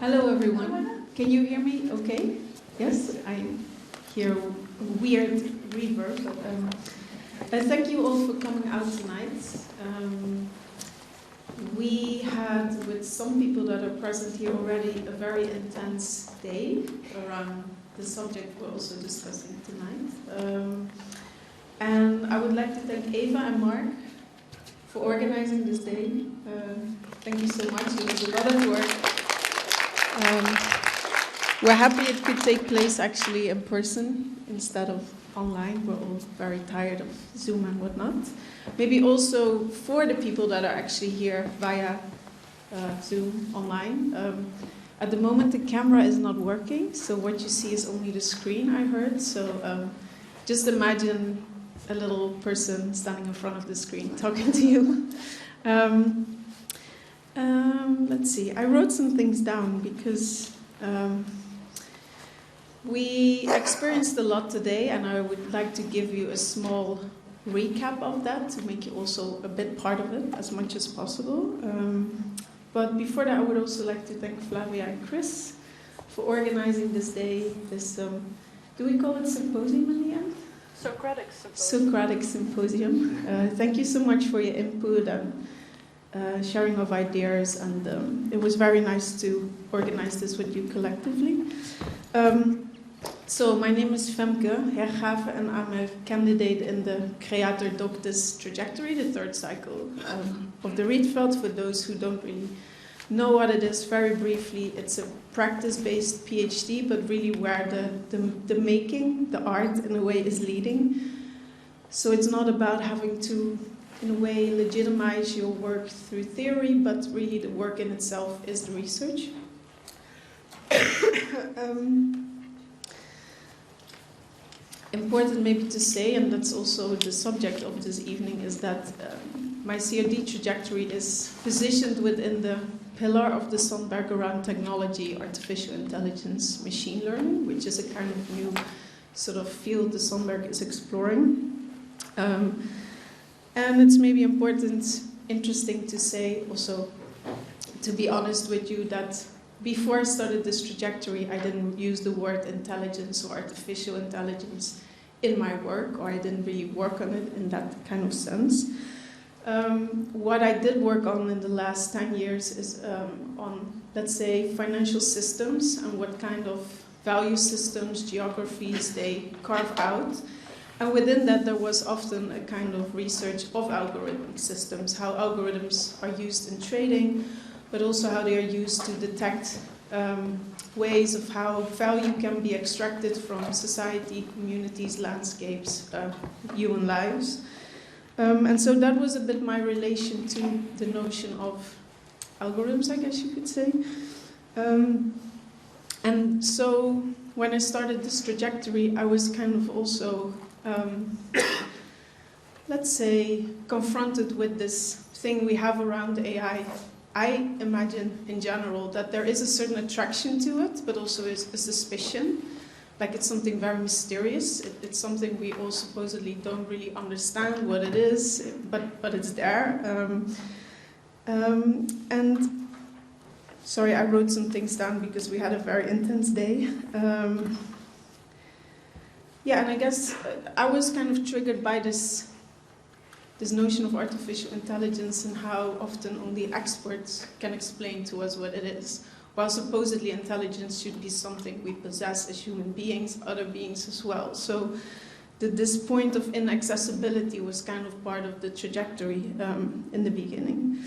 Hello everyone. Can you hear me okay? Yes, I hear a weird reverb. But, thank you all for coming out tonight. We had, with some people that are present here already, a very intense day around the subject we're also discussing tonight. And I would like to thank Eva and Mark for organizing this day. Thank you so much. It was a lot of work. We're happy it could take place actually in person instead of online. We're all very tired of Zoom and whatnot. Maybe also for the people that are actually here via Zoom online. At the moment the camera is not working, so what you see is only the screen, I heard. So just imagine a little person standing in front of the screen talking to you. Let's see, I wrote some things down because we experienced a lot today, and I would like to give you a small recap of that to make you also a bit part of it as much as possible. But before that, I would also like to thank Flavia and Chris for organizing this day, this, do we call it symposium in the end? Socratic Symposium. Socratic Symposium. Thank you so much for your input and sharing of ideas, and it was very nice to organize this with you collectively. So my name is Femke Herregraven, and I'm a candidate in the Creator Doctus trajectory, the third cycle of the Rietveld. For those who don't really know what it is, very briefly, it's a practice-based PhD, but really where the making, the art, in a way, is leading. So it's not about having to, in a way, legitimize your work through theory, but really the work in itself is the research. Important maybe to say, and that's also the subject of this evening, is that my COD trajectory is positioned within the pillar of the Sandberg around technology, artificial intelligence, machine learning, which is a kind of new sort of field the Sandberg is exploring. And it's maybe important, interesting to say also, to be honest with you, that before I started this trajectory, I didn't use the word intelligence or artificial intelligence in my work, or I didn't really work on it in that kind of sense. What I did work on in the last 10 years is on, let's say, financial systems and what kind of value systems, geographies they carve out. And within that, there was often a kind of research of algorithmic systems, how algorithms are used in trading, but also how they are used to detect ways of how value can be extracted from society, communities, landscapes, human lives. And so that was a bit my relation to the notion of algorithms, I guess you could say. And so when I started this trajectory, I was kind of also let's say, confronted with this thing we have around AI. I imagine, in general, that there is a certain attraction to it, but also is a suspicion. Like it's something very mysterious. It's something we all supposedly don't really understand what it is, but it's there. And sorry, I wrote some things down because we had a very intense day. Yeah, and I guess I was kind of triggered by this notion of artificial intelligence and how often only experts can explain to us what it is, while supposedly intelligence should be something we possess as human beings, other beings as well. So this point of inaccessibility was kind of part of the trajectory in the beginning.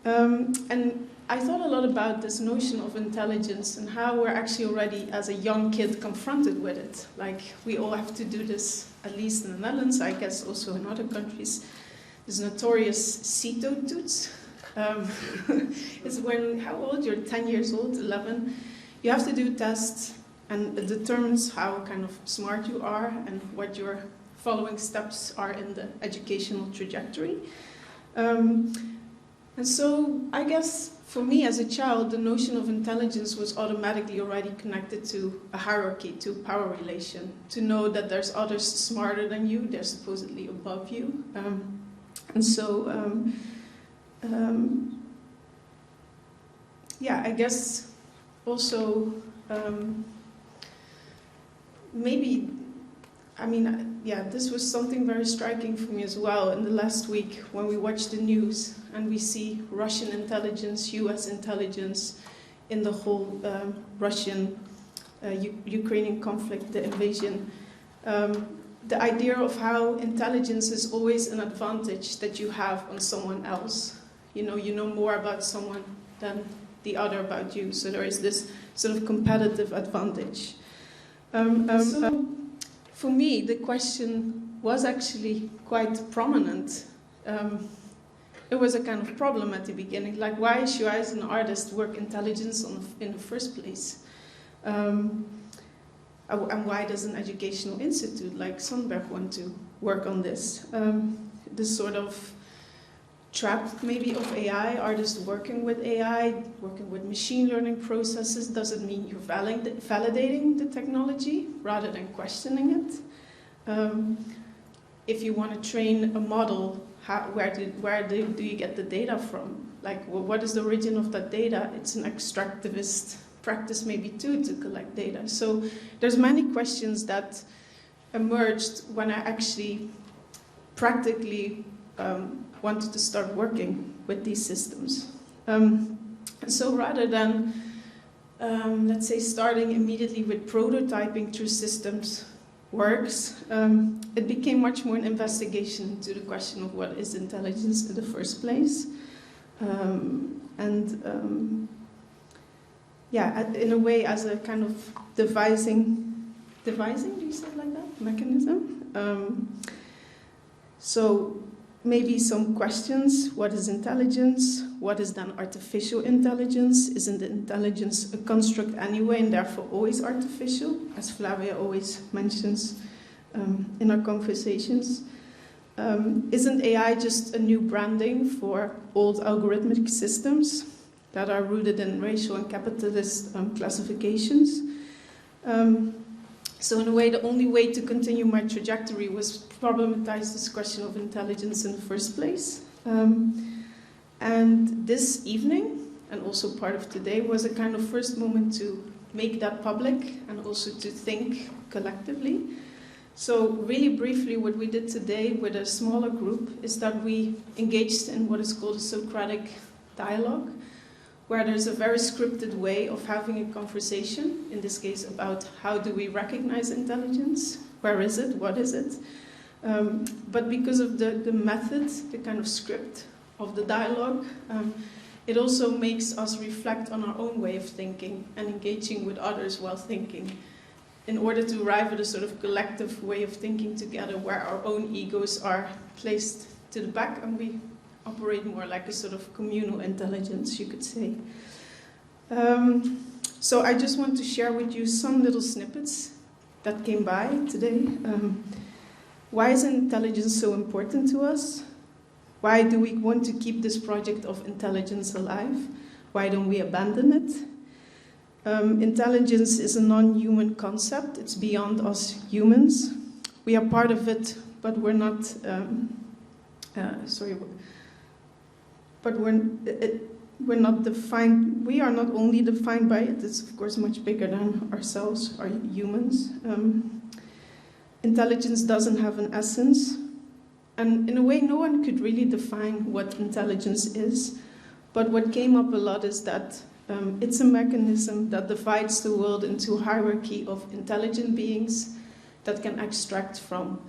And I thought a lot about this notion of intelligence and how we're actually already, as a young kid, confronted with it. Like, we all have to do this, at least in the Netherlands, I guess also in other countries, this notorious CITO-toets. It's when, how old? You're 10 years old, 11. You have to do tests, and it determines how kind of smart you are and what your following steps are in the educational trajectory. And so, I guess, for me as a child, the notion of intelligence was automatically already connected to a hierarchy, to power relation, to know that there's others smarter than you, they're supposedly above you. And so, yeah, I guess also maybe, I mean, yeah, this was something very striking for me as well in the last week when we watched the news and we see Russian intelligence, US intelligence in the whole Russian Ukrainian conflict, the invasion. The idea of how intelligence is always an advantage that you have on someone else. You know more about someone than the other about you. So there is this sort of competitive advantage. So for me, the question was actually quite prominent. It was a kind of problem at the beginning, like why should I as an artist work intelligence in the first place? And why does an educational institute like Sandberg want to work on this? This sort of trap maybe of AI, artists working with AI, working with machine learning processes, doesn't mean you're validating the technology rather than questioning it. If you want to train a model, where do you get the data from? Like, well, what is the origin of that data? It's an extractivist practice maybe too to collect data. So there's many questions that emerged when I actually practically wanted to start working with these systems. So rather than, let's say, starting immediately with prototyping through systems works, it became much more an investigation into the question of what is intelligence in the first place. Yeah, in a way as a kind of devising, do you say it like that, mechanism? So maybe some questions: what is intelligence? What is then artificial intelligence? Isn't the intelligence a construct anyway and therefore always artificial, as Flavia always mentions in our conversations? Isn't AI just a new branding for old algorithmic systems that are rooted in racial and capitalist classifications? So in a way, the only way to continue my trajectory was problematize this question of intelligence in the first place. And this evening, and also part of today, was a kind of first moment to make that public and also to think collectively. So really briefly, what we did today with a smaller group is that we engaged in what is called a Socratic Dialogue, where there's a very scripted way of having a conversation, in this case about how do we recognize intelligence, where is it, what is it. But because of the method, the kind of script of the dialogue, it also makes us reflect on our own way of thinking and engaging with others while thinking, in order to arrive at a sort of collective way of thinking together where our own egos are placed to the back and we operate more like a sort of communal intelligence, you could say. So I just want to share with you some little snippets that came by today. Why is intelligence so important to us? Why do we want to keep this project of intelligence alive? Why don't we abandon it? Intelligence is a non-human concept. It's beyond us humans. We are part of it, but we're not... But we're not defined. We are not only defined by it. It's of course much bigger than ourselves, our humans. Intelligence doesn't have an essence, and in a way, no one could really define what intelligence is. But what came up a lot is that it's a mechanism that divides the world into a hierarchy of intelligent beings that can extract from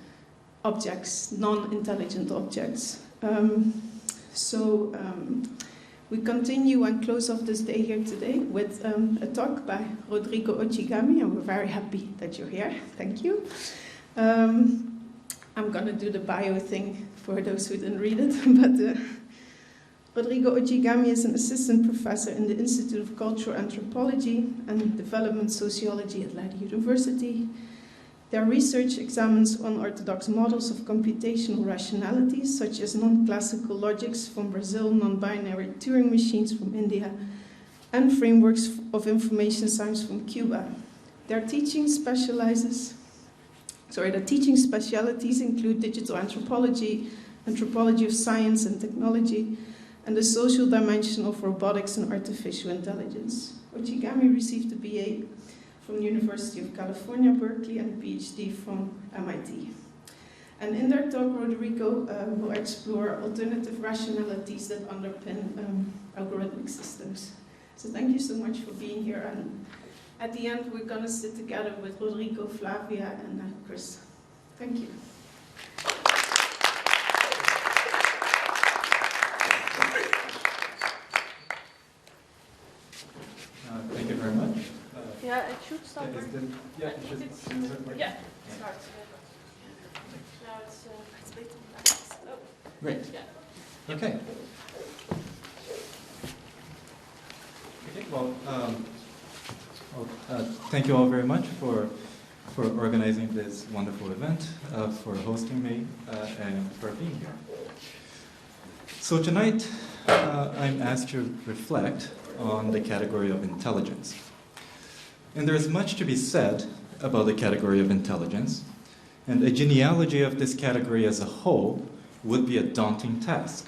objects, non-intelligent objects. So we continue and close off this day here today with a talk by Rodrigo Ochigame, and we're very happy that you're here. Thank you. I'm going to do the bio thing for those who didn't read it, but Rodrigo Ochigame is an assistant professor in the Institute of Cultural Anthropology and Development Sociology at Leiden University. Their research examines unorthodox models of computational rationality, such as non-classical logics from Brazil, non-binary Turing machines from India, and frameworks of information science from Cuba. Their teaching specialties include digital anthropology, anthropology of science and technology, and the social dimension of robotics and artificial intelligence. Ochigame received a BA from the University of California, Berkeley, and a PhD from MIT. And in their talk, Rodrigo will explore alternative rationalities that underpin algorithmic systems. So thank you so much for being here. And at the end, we're going to sit together with Rodrigo, Flavia, and Chris. Thank you. Thank you very much. Yeah, it should start. Yeah, it should start. Yeah, it starts. Now it's big. Oh. Great. Yeah. Okay. Okay. Well, thank you all very much for organizing this wonderful event, for hosting me, and for being here. So tonight, I'm asked to reflect on the category of intelligence. And there is much to be said about the category of intelligence, and a genealogy of this category as a whole would be a daunting task.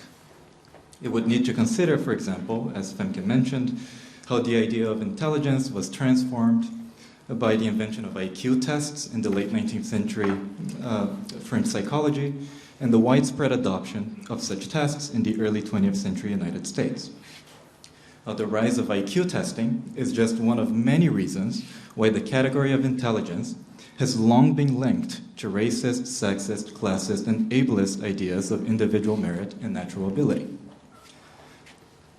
It would need to consider, for example, as Femke mentioned, how the idea of intelligence was transformed by the invention of IQ tests in the late 19th century French psychology, and the widespread adoption of such tests in the early 20th century United States. The rise of IQ testing is just one of many reasons why the category of intelligence has long been linked to racist, sexist, classist, and ableist ideas of individual merit and natural ability.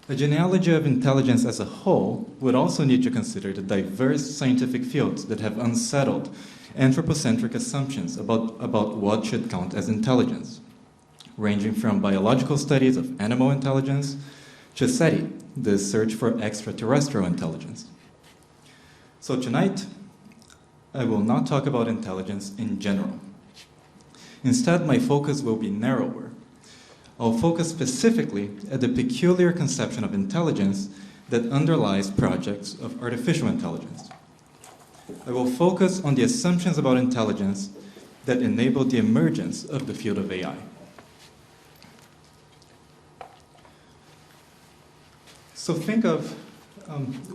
A genealogy of intelligence as a whole would also need to consider the diverse scientific fields that have unsettled anthropocentric assumptions about what should count as intelligence, ranging from biological studies of animal intelligence to SETI, the search for extraterrestrial intelligence. So tonight, I will not talk about intelligence in general. Instead, my focus will be narrower. I'll focus specifically at the peculiar conception of intelligence that underlies projects of artificial intelligence. I will focus on the assumptions about intelligence that enable the emergence of the field of AI. So think of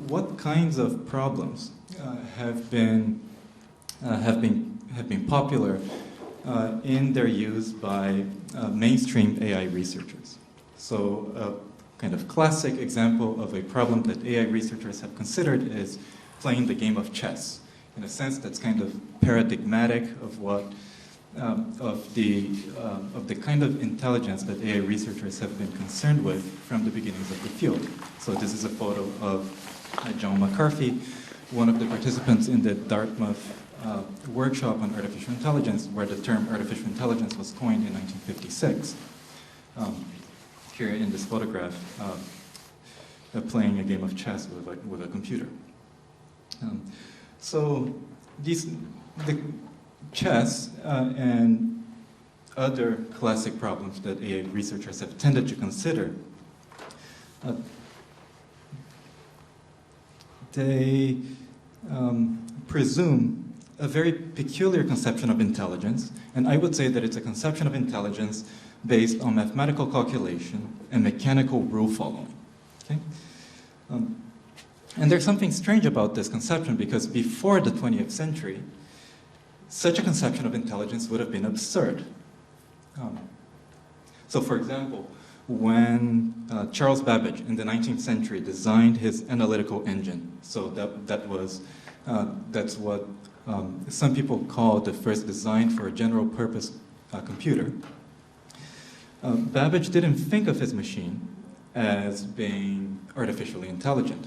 what kinds of problems have been popular in their use by mainstream AI researchers. So a kind of classic example of a problem that AI researchers have considered is playing the game of chess. In a sense, that's kind of paradigmatic of what of the kind of intelligence that AI researchers have been concerned with from the beginnings of the field. So this is a photo of John McCarthy, one of the participants in the Dartmouth workshop on artificial intelligence, where the term artificial intelligence was coined in 1956. Here in this photograph, playing a game of chess with a computer. So the chess and other classic problems that AI researchers have tended to consider, they presume a very peculiar conception of intelligence, and I would say that it's a conception of intelligence based on mathematical calculation and mechanical rule following. Okay? And there's something strange about this conception, because before the 20th century, such a conception of intelligence would have been absurd. So for example, when Charles Babbage in the 19th century designed his analytical engine, so that's what some people call the first design for a general purpose computer. Babbage didn't think of his machine as being artificially intelligent.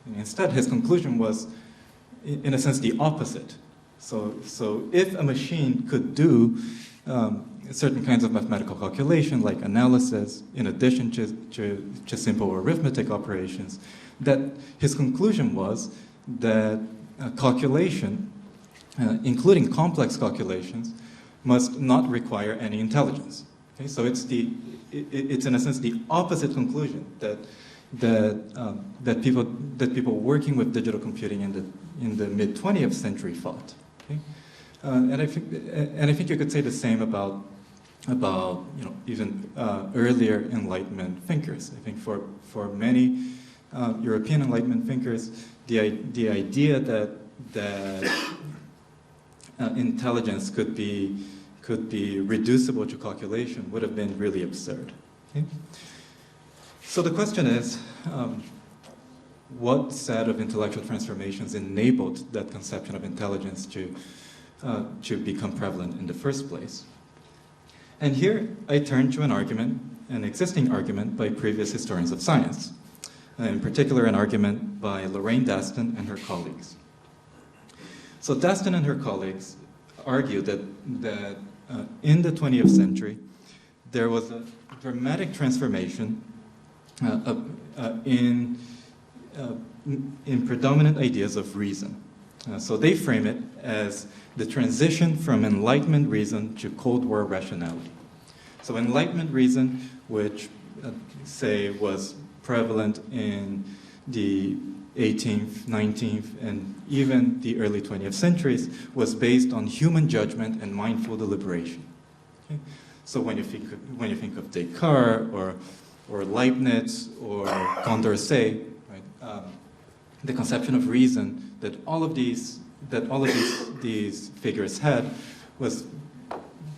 And instead, his conclusion was, in a sense, the opposite. So if a machine could do certain kinds of mathematical calculation, like analysis, in addition to simple arithmetic operations, that his conclusion was that calculation, including complex calculations, must not require any intelligence. Okay? So it's in a sense the opposite conclusion that people working with digital computing in the mid 20th century thought. Okay? And I think you could say the same about even earlier Enlightenment thinkers. I think for many European Enlightenment thinkers, the idea that intelligence could be reducible to calculation would have been really absurd. Okay? So the question is, what set of intellectual transformations enabled that conception of intelligence to become prevalent in the first place? And here I turn to an existing argument by previous historians of science, in particular an argument by Lorraine Daston and her colleagues. So Daston and her colleagues argue that in the 20th century, there was a dramatic transformation in predominant ideas of reason. So they frame it as the transition from Enlightenment reason to Cold War rationality. So Enlightenment reason, which say was prevalent in the 18th, 19th, and even the early 20th centuries, was based on human judgment and mindful deliberation. Okay? So when you think of Descartes or Leibniz or Condorcet, right, the conception of reason that all of these figures had was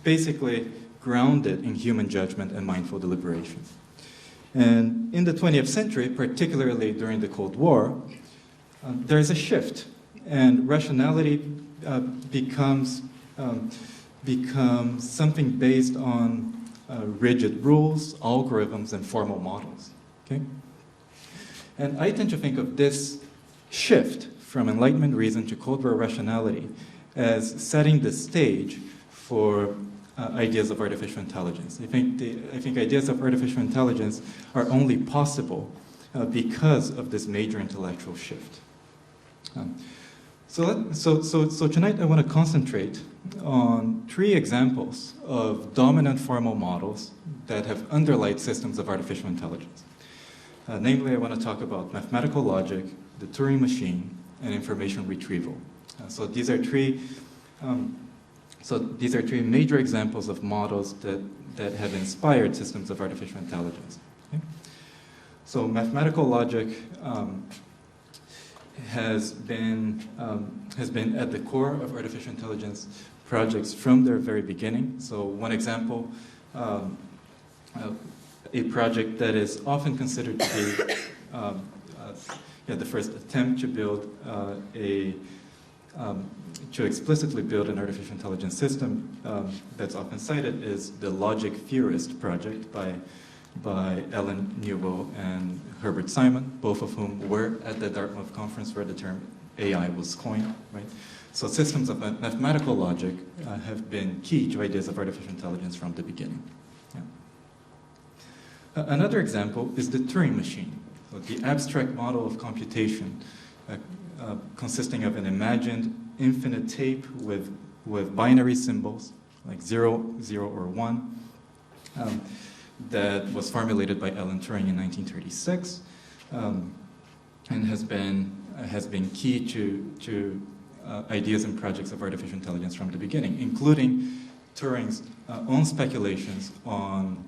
basically grounded in human judgment and mindful deliberation. And in the 20th century, particularly during the Cold War, there is a shift, and rationality becomes something based on rigid rules, algorithms, and formal models. Okay? And I tend to think of this shift from Enlightenment reason to Cold War rationality as setting the stage for ideas of artificial intelligence. I think ideas of artificial intelligence are only possible because of this major intellectual shift. So tonight I want to concentrate on 3 examples of dominant formal models that have underlaid systems of artificial intelligence. Namely, I want to talk about mathematical logic, the Turing machine, and information retrieval. So these are three major examples of models that have inspired systems of artificial intelligence. Okay? So mathematical logic has been at the core of artificial intelligence projects from their very beginning. So one example, a project that is often considered to be the first attempt to build to explicitly build an artificial intelligence system that's often cited is the Logic Theorist project by Alan Newell and Herbert Simon, both of whom were at the Dartmouth conference where the term AI was coined, right? So systems of mathematical logic have been key to ideas of artificial intelligence from the beginning. Yeah. Another example is the Turing machine, so the abstract model of computation consisting of an imagined infinite tape with binary symbols, like 0, 0, or 1, that was formulated by Alan Turing in 1936, and has been key to ideas and projects of artificial intelligence from the beginning, including Turing's own speculations on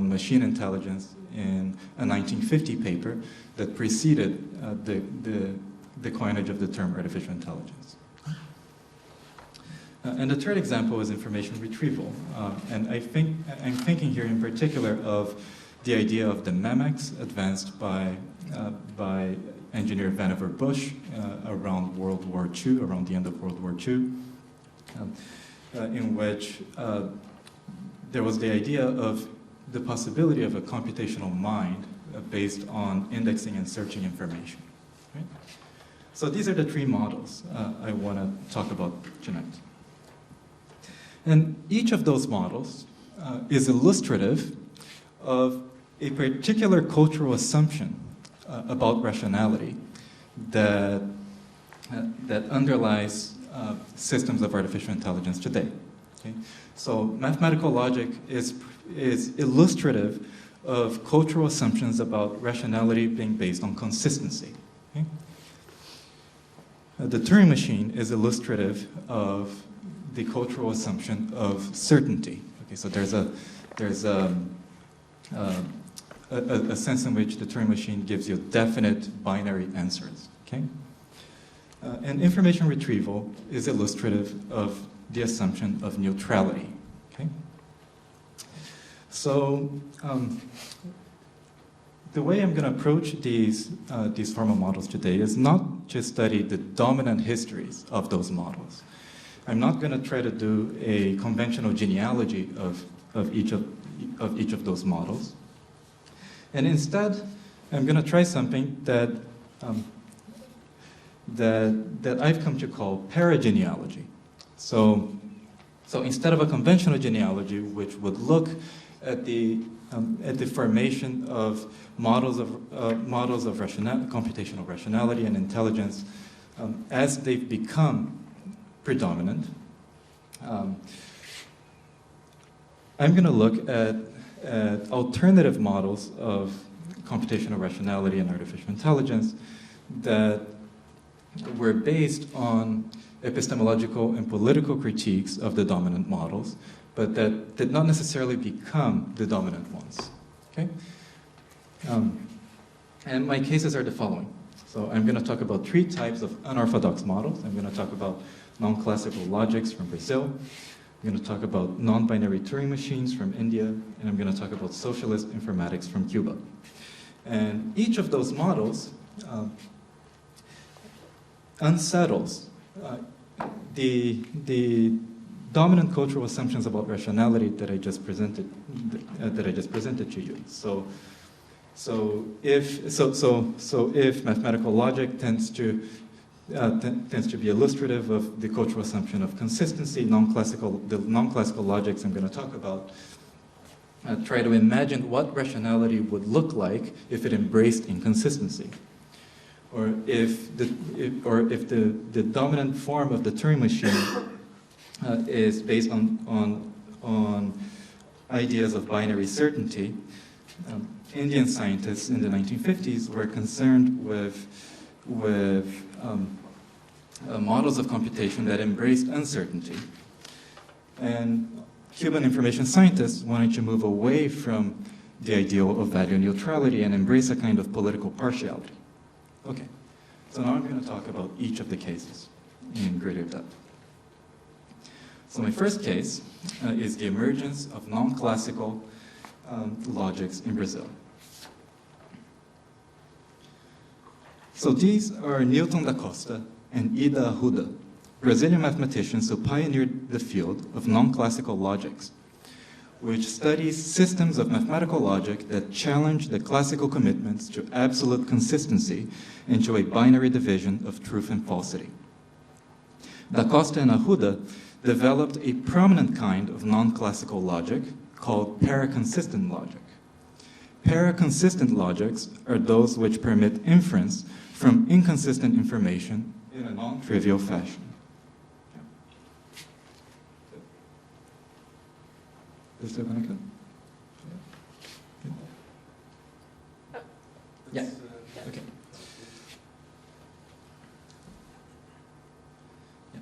machine intelligence in a 1950 paper that preceded the coinage of the term artificial intelligence. And the third example is information retrieval. And I'm thinking here in particular of the idea of the memex advanced by engineer Vannevar Bush around World War II, around the end of World War II, in which there was the idea of the possibility of a computational mind based on indexing and searching information. Right? So these are the 3 models I want to talk about tonight. And each of those models is illustrative of a particular cultural assumption about rationality that underlies systems of artificial intelligence today. Okay? So mathematical logic is illustrative of cultural assumptions about rationality being based on consistency. Okay? The Turing machine is illustrative of the cultural assumption of certainty. Okay, so there's a sense in which the Turing machine gives you definite binary answers. Okay? And information retrieval is illustrative of the assumption of neutrality. Okay? So the way I'm going to approach these formal models today is not to study the dominant histories of those models. I'm not going to try to do a conventional genealogy of each of those models. And instead, I'm going to try something that I've come to call perigeneology. So instead of a conventional genealogy, which would look at the formation of models of computational rationality and intelligence as they've become predominant, I'm going to look at alternative models of computational rationality and artificial intelligence that were based on epistemological and political critiques of the dominant models, but that did not necessarily become the dominant ones. Okay? And my cases are the following. So I'm going to talk about 3 types of unorthodox models. I'm going to talk about nonclassical logics from Brazil. I'm going to talk about non-binary Turing machines from India, and I'm going to talk about socialist informatics from Cuba. And each of those models unsettles the dominant cultural assumptions about rationality that I just presented to you. So if mathematical logic tends to be illustrative of the cultural assumption of consistency, the non-classical logics I'm going to talk about try to imagine what rationality would look like if it embraced inconsistency, or if the dominant form of the Turing machine is based on ideas of binary certainty. Indian scientists in the 1950s were concerned with models of computation that embraced uncertainty. And Cuban information scientists wanted to move away from the ideal of value neutrality and embrace a kind of political partiality. Okay, so now I'm going to talk about each of the cases in greater depth. So my first case is the emergence of non-classical logics in Brazil. So these are Newton da Costa and Ida Arruda, Brazilian mathematicians who pioneered the field of non-classical logics, which studies systems of mathematical logic that challenge the classical commitments to absolute consistency and to a binary division of truth and falsity. Da Costa and Arruda developed a prominent kind of non-classical logic called paraconsistent logic. Paraconsistent logics are those which permit inference from inconsistent information in a non-trivial fashion. Is there one? Yeah. Okay. Yeah.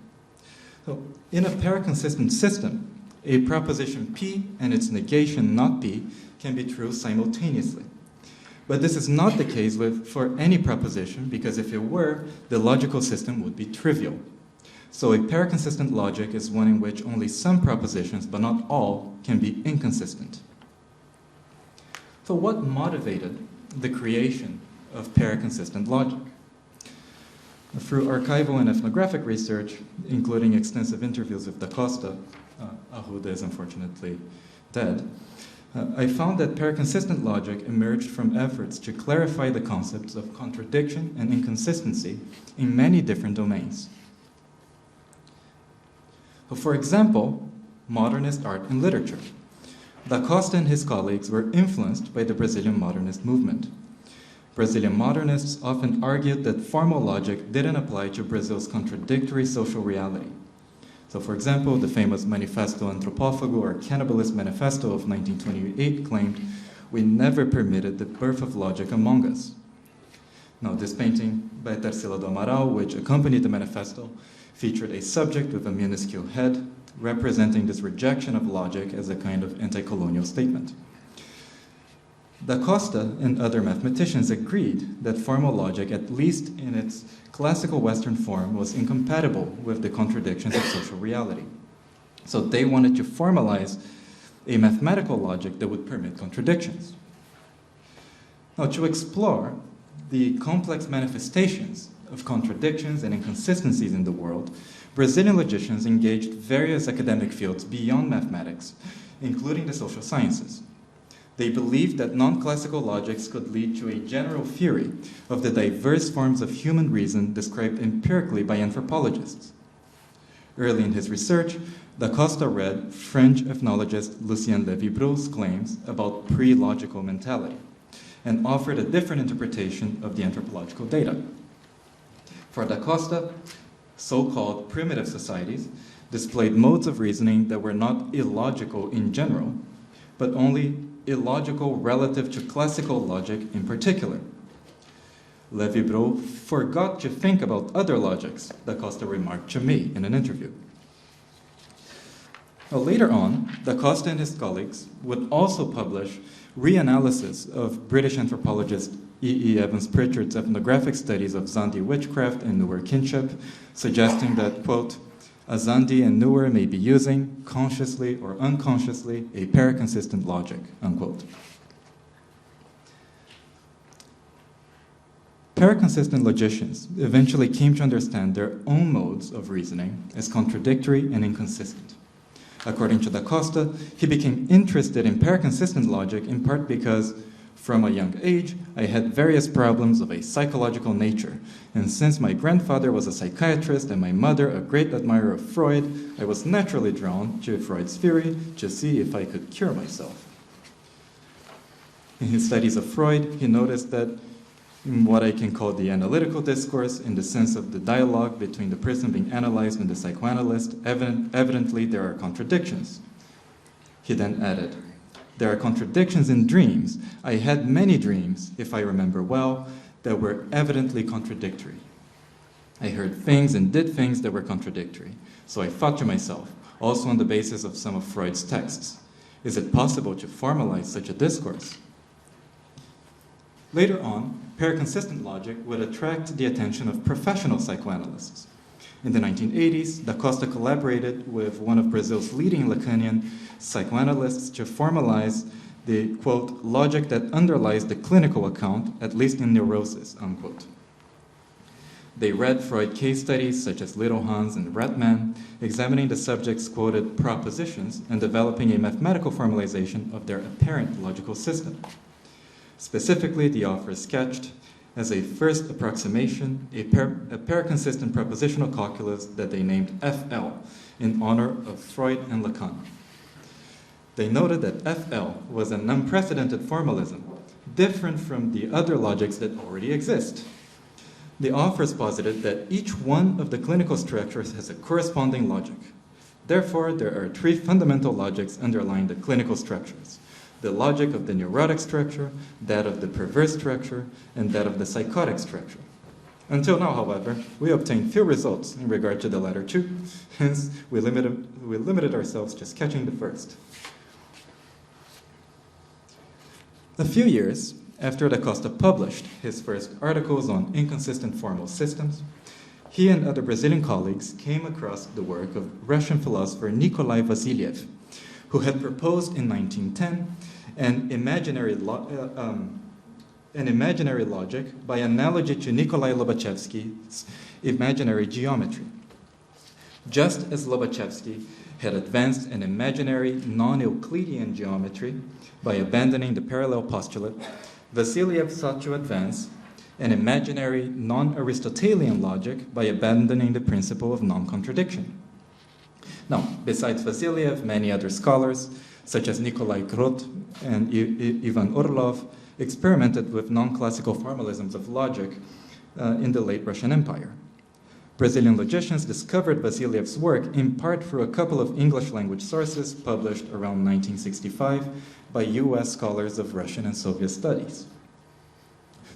So, in a paraconsistent system, a proposition P and its negation not P can be true simultaneously. But this is not the case for any proposition, because if it were, the logical system would be trivial. So a paraconsistent logic is one in which only some propositions, but not all, can be inconsistent. So what motivated the creation of paraconsistent logic? Through archival and ethnographic research, including extensive interviews with Da Costa, Arruda is unfortunately dead, I found that paraconsistent logic emerged from efforts to clarify the concepts of contradiction and inconsistency in many different domains. For example, modernist art and literature. Da Costa and his colleagues were influenced by the Brazilian modernist movement. Brazilian modernists often argued that formal logic didn't apply to Brazil's contradictory social reality. So, for example, the famous Manifesto Antropófago or Cannibalist Manifesto of 1928 claimed, "We never permitted the birth of logic among us." Now, this painting by Tarsila do Amaral, which accompanied the manifesto, featured a subject with a minuscule head, representing this rejection of logic as a kind of anti-colonial statement. Da Costa and other mathematicians agreed that formal logic, at least in its classical Western form, was incompatible with the contradictions of social reality. So they wanted to formalize a mathematical logic that would permit contradictions. Now, to explore the complex manifestations of contradictions and inconsistencies in the world, Brazilian logicians engaged various academic fields beyond mathematics, including the social sciences. They believed that non-classical logics could lead to a general theory of the diverse forms of human reason described empirically by anthropologists. Early in his research, Da Costa read French ethnologist Lucien Levy-Bruhl's claims about pre-logical mentality and offered a different interpretation of the anthropological data. For Da Costa, so-called primitive societies displayed modes of reasoning that were not illogical in general, but only illogical relative to classical logic in particular. Levy-Bruhl forgot to think about other logics, Da Costa remarked to me in an interview. Well, later on, Da Costa and his colleagues would also publish reanalysis of British anthropologist E. Evans Pritchard's ethnographic studies of Zandi witchcraft and Nuer kinship, suggesting that, quote, Azandi and Nuer may be using, consciously or unconsciously, a paraconsistent logic, unquote. Paraconsistent logicians eventually came to understand their own modes of reasoning as contradictory and inconsistent. According to Da Costa, he became interested in paraconsistent logic in part because, from a young age, I had various problems of a psychological nature, and since my grandfather was a psychiatrist and my mother a great admirer of Freud, I was naturally drawn to Freud's theory to see if I could cure myself. In his studies of Freud, he noticed that in what I can call the analytical discourse, in the sense of the dialogue between the person being analyzed and the psychoanalyst, evidently there are contradictions. He then added, there are contradictions in dreams. I had many dreams, if I remember well, that were evidently contradictory. I heard things and did things that were contradictory. So I thought to myself, also on the basis of some of Freud's texts, is it possible to formalize such a discourse? Later on, paraconsistent logic would attract the attention of professional psychoanalysts. In the 1980s, Da Costa collaborated with one of Brazil's leading Lacanian psychoanalysts to formalize the, quote, logic that underlies the clinical account, at least in neurosis, unquote. They read Freud case studies such as Little Hans and Ratman, examining the subject's quoted propositions and developing a mathematical formalization of their apparent logical system. Specifically, the author sketched as a first approximation a paraconsistent propositional calculus that they named FL in honor of Freud and Lacan. They noted that FL was an unprecedented formalism, different from the other logics that already exist. The authors posited that each one of the clinical structures has a corresponding logic. Therefore, there are three fundamental logics underlying the clinical structures: the logic of the neurotic structure, that of the perverse structure, and that of the psychotic structure. Until now, however, we obtained few results in regard to the latter two, hence we limited ourselves to sketching the first. A few years after Da Costa published his first articles on inconsistent formal systems, he and other Brazilian colleagues came across the work of Russian philosopher Nikolai Vasiliev, who had proposed in 1910 an imaginary logic by analogy to Nikolai Lobachevsky's imaginary geometry. Just as Lobachevsky had advanced an imaginary non-Euclidean geometry by abandoning the parallel postulate, Vasiliev sought to advance an imaginary non-Aristotelian logic by abandoning the principle of non-contradiction. Now, besides Vasiliev, many other scholars, such as Nikolai Grot and Ivan Orlov, experimented with non-classical formalisms of logic in the late Russian Empire. Brazilian logicians discovered Vasiliev's work in part through a couple of English-language sources published around 1965 by U.S. scholars of Russian and Soviet studies.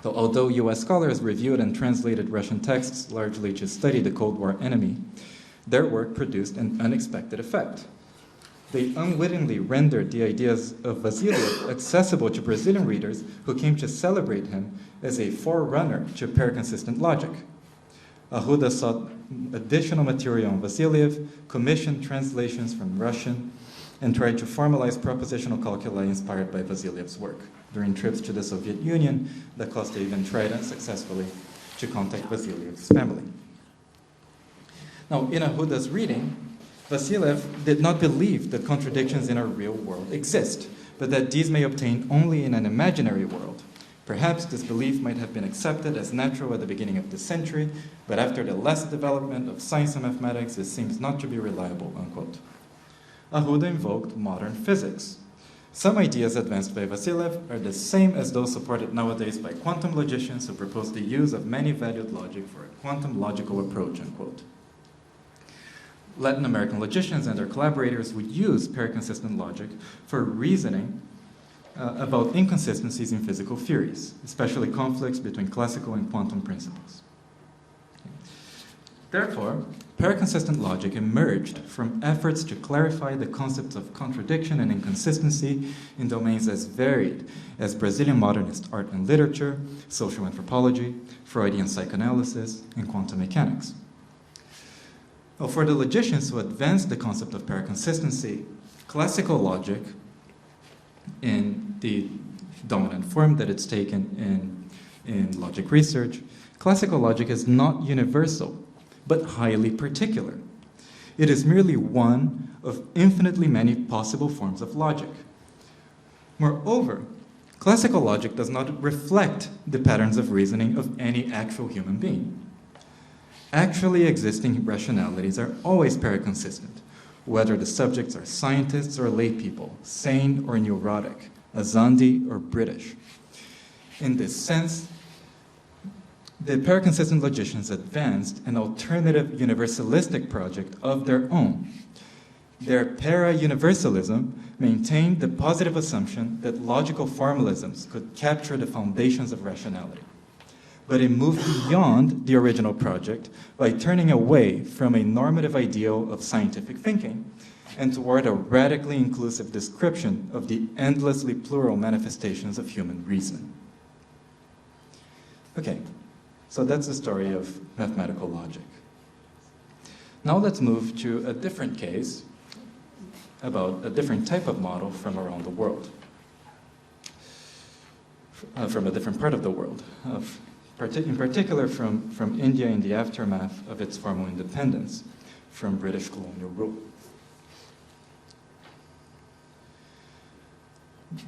So, although U.S. scholars reviewed and translated Russian texts largely to study the Cold War enemy, their work produced an unexpected effect. they unwittingly rendered the ideas of Vasiliev accessible to Brazilian readers who came to celebrate him as a forerunner to pair-consistent logic. Arruda sought additional material on Vasiliev, commissioned translations from Russian, and tried to formalize propositional calculi inspired by Vasiliev's work. During trips to the Soviet Union, Da Costa even tried unsuccessfully to contact Vasiliev's family. Now, in Arruda's reading, Vasiliev did not believe that contradictions in our real world exist, but that these may obtain only in an imaginary world. Perhaps this belief might have been accepted as natural at the beginning of this century, but after the last development of science and mathematics, it seems not to be reliable, unquote. Arruda invoked modern physics. Some ideas advanced by Vasiliev are the same as those supported nowadays by quantum logicians who propose the use of many-valued logic for a quantum logical approach, unquote. Latin American logicians and their collaborators would use pair-consistent logic for reasoning about inconsistencies in physical theories, especially conflicts between classical and quantum principles. Therefore, pair-consistent logic emerged from efforts to clarify the concepts of contradiction and inconsistency in domains as varied as Brazilian modernist art and literature, social anthropology, Freudian psychoanalysis, and quantum mechanics. Well, for the logicians who advanced the concept of pair-consistency, classical logic, in the dominant form that it's taken in logic research, classical logic is not universal, but highly particular. It is merely one of infinitely many possible forms of logic. Moreover, classical logic does not reflect the patterns of reasoning of any actual human being. Actually existing rationalities are always pair-consistent, whether the subjects are scientists or lay people, sane or neurotic, Azandi or British. In this sense, the pair-consistent logicians advanced an alternative universalistic project of their own. Their para-universalism maintained the positive assumption that logical formalisms could capture the foundations of rationality. But it moved beyond the original project by turning away from a normative ideal of scientific thinking and toward a radically inclusive description of the endlessly plural manifestations of human reason. Okay, so that's the story of mathematical logic. Now let's move to a different case about a different type of model from around the world, from a different part of the world, in particular from India in the aftermath of its formal independence from British colonial rule.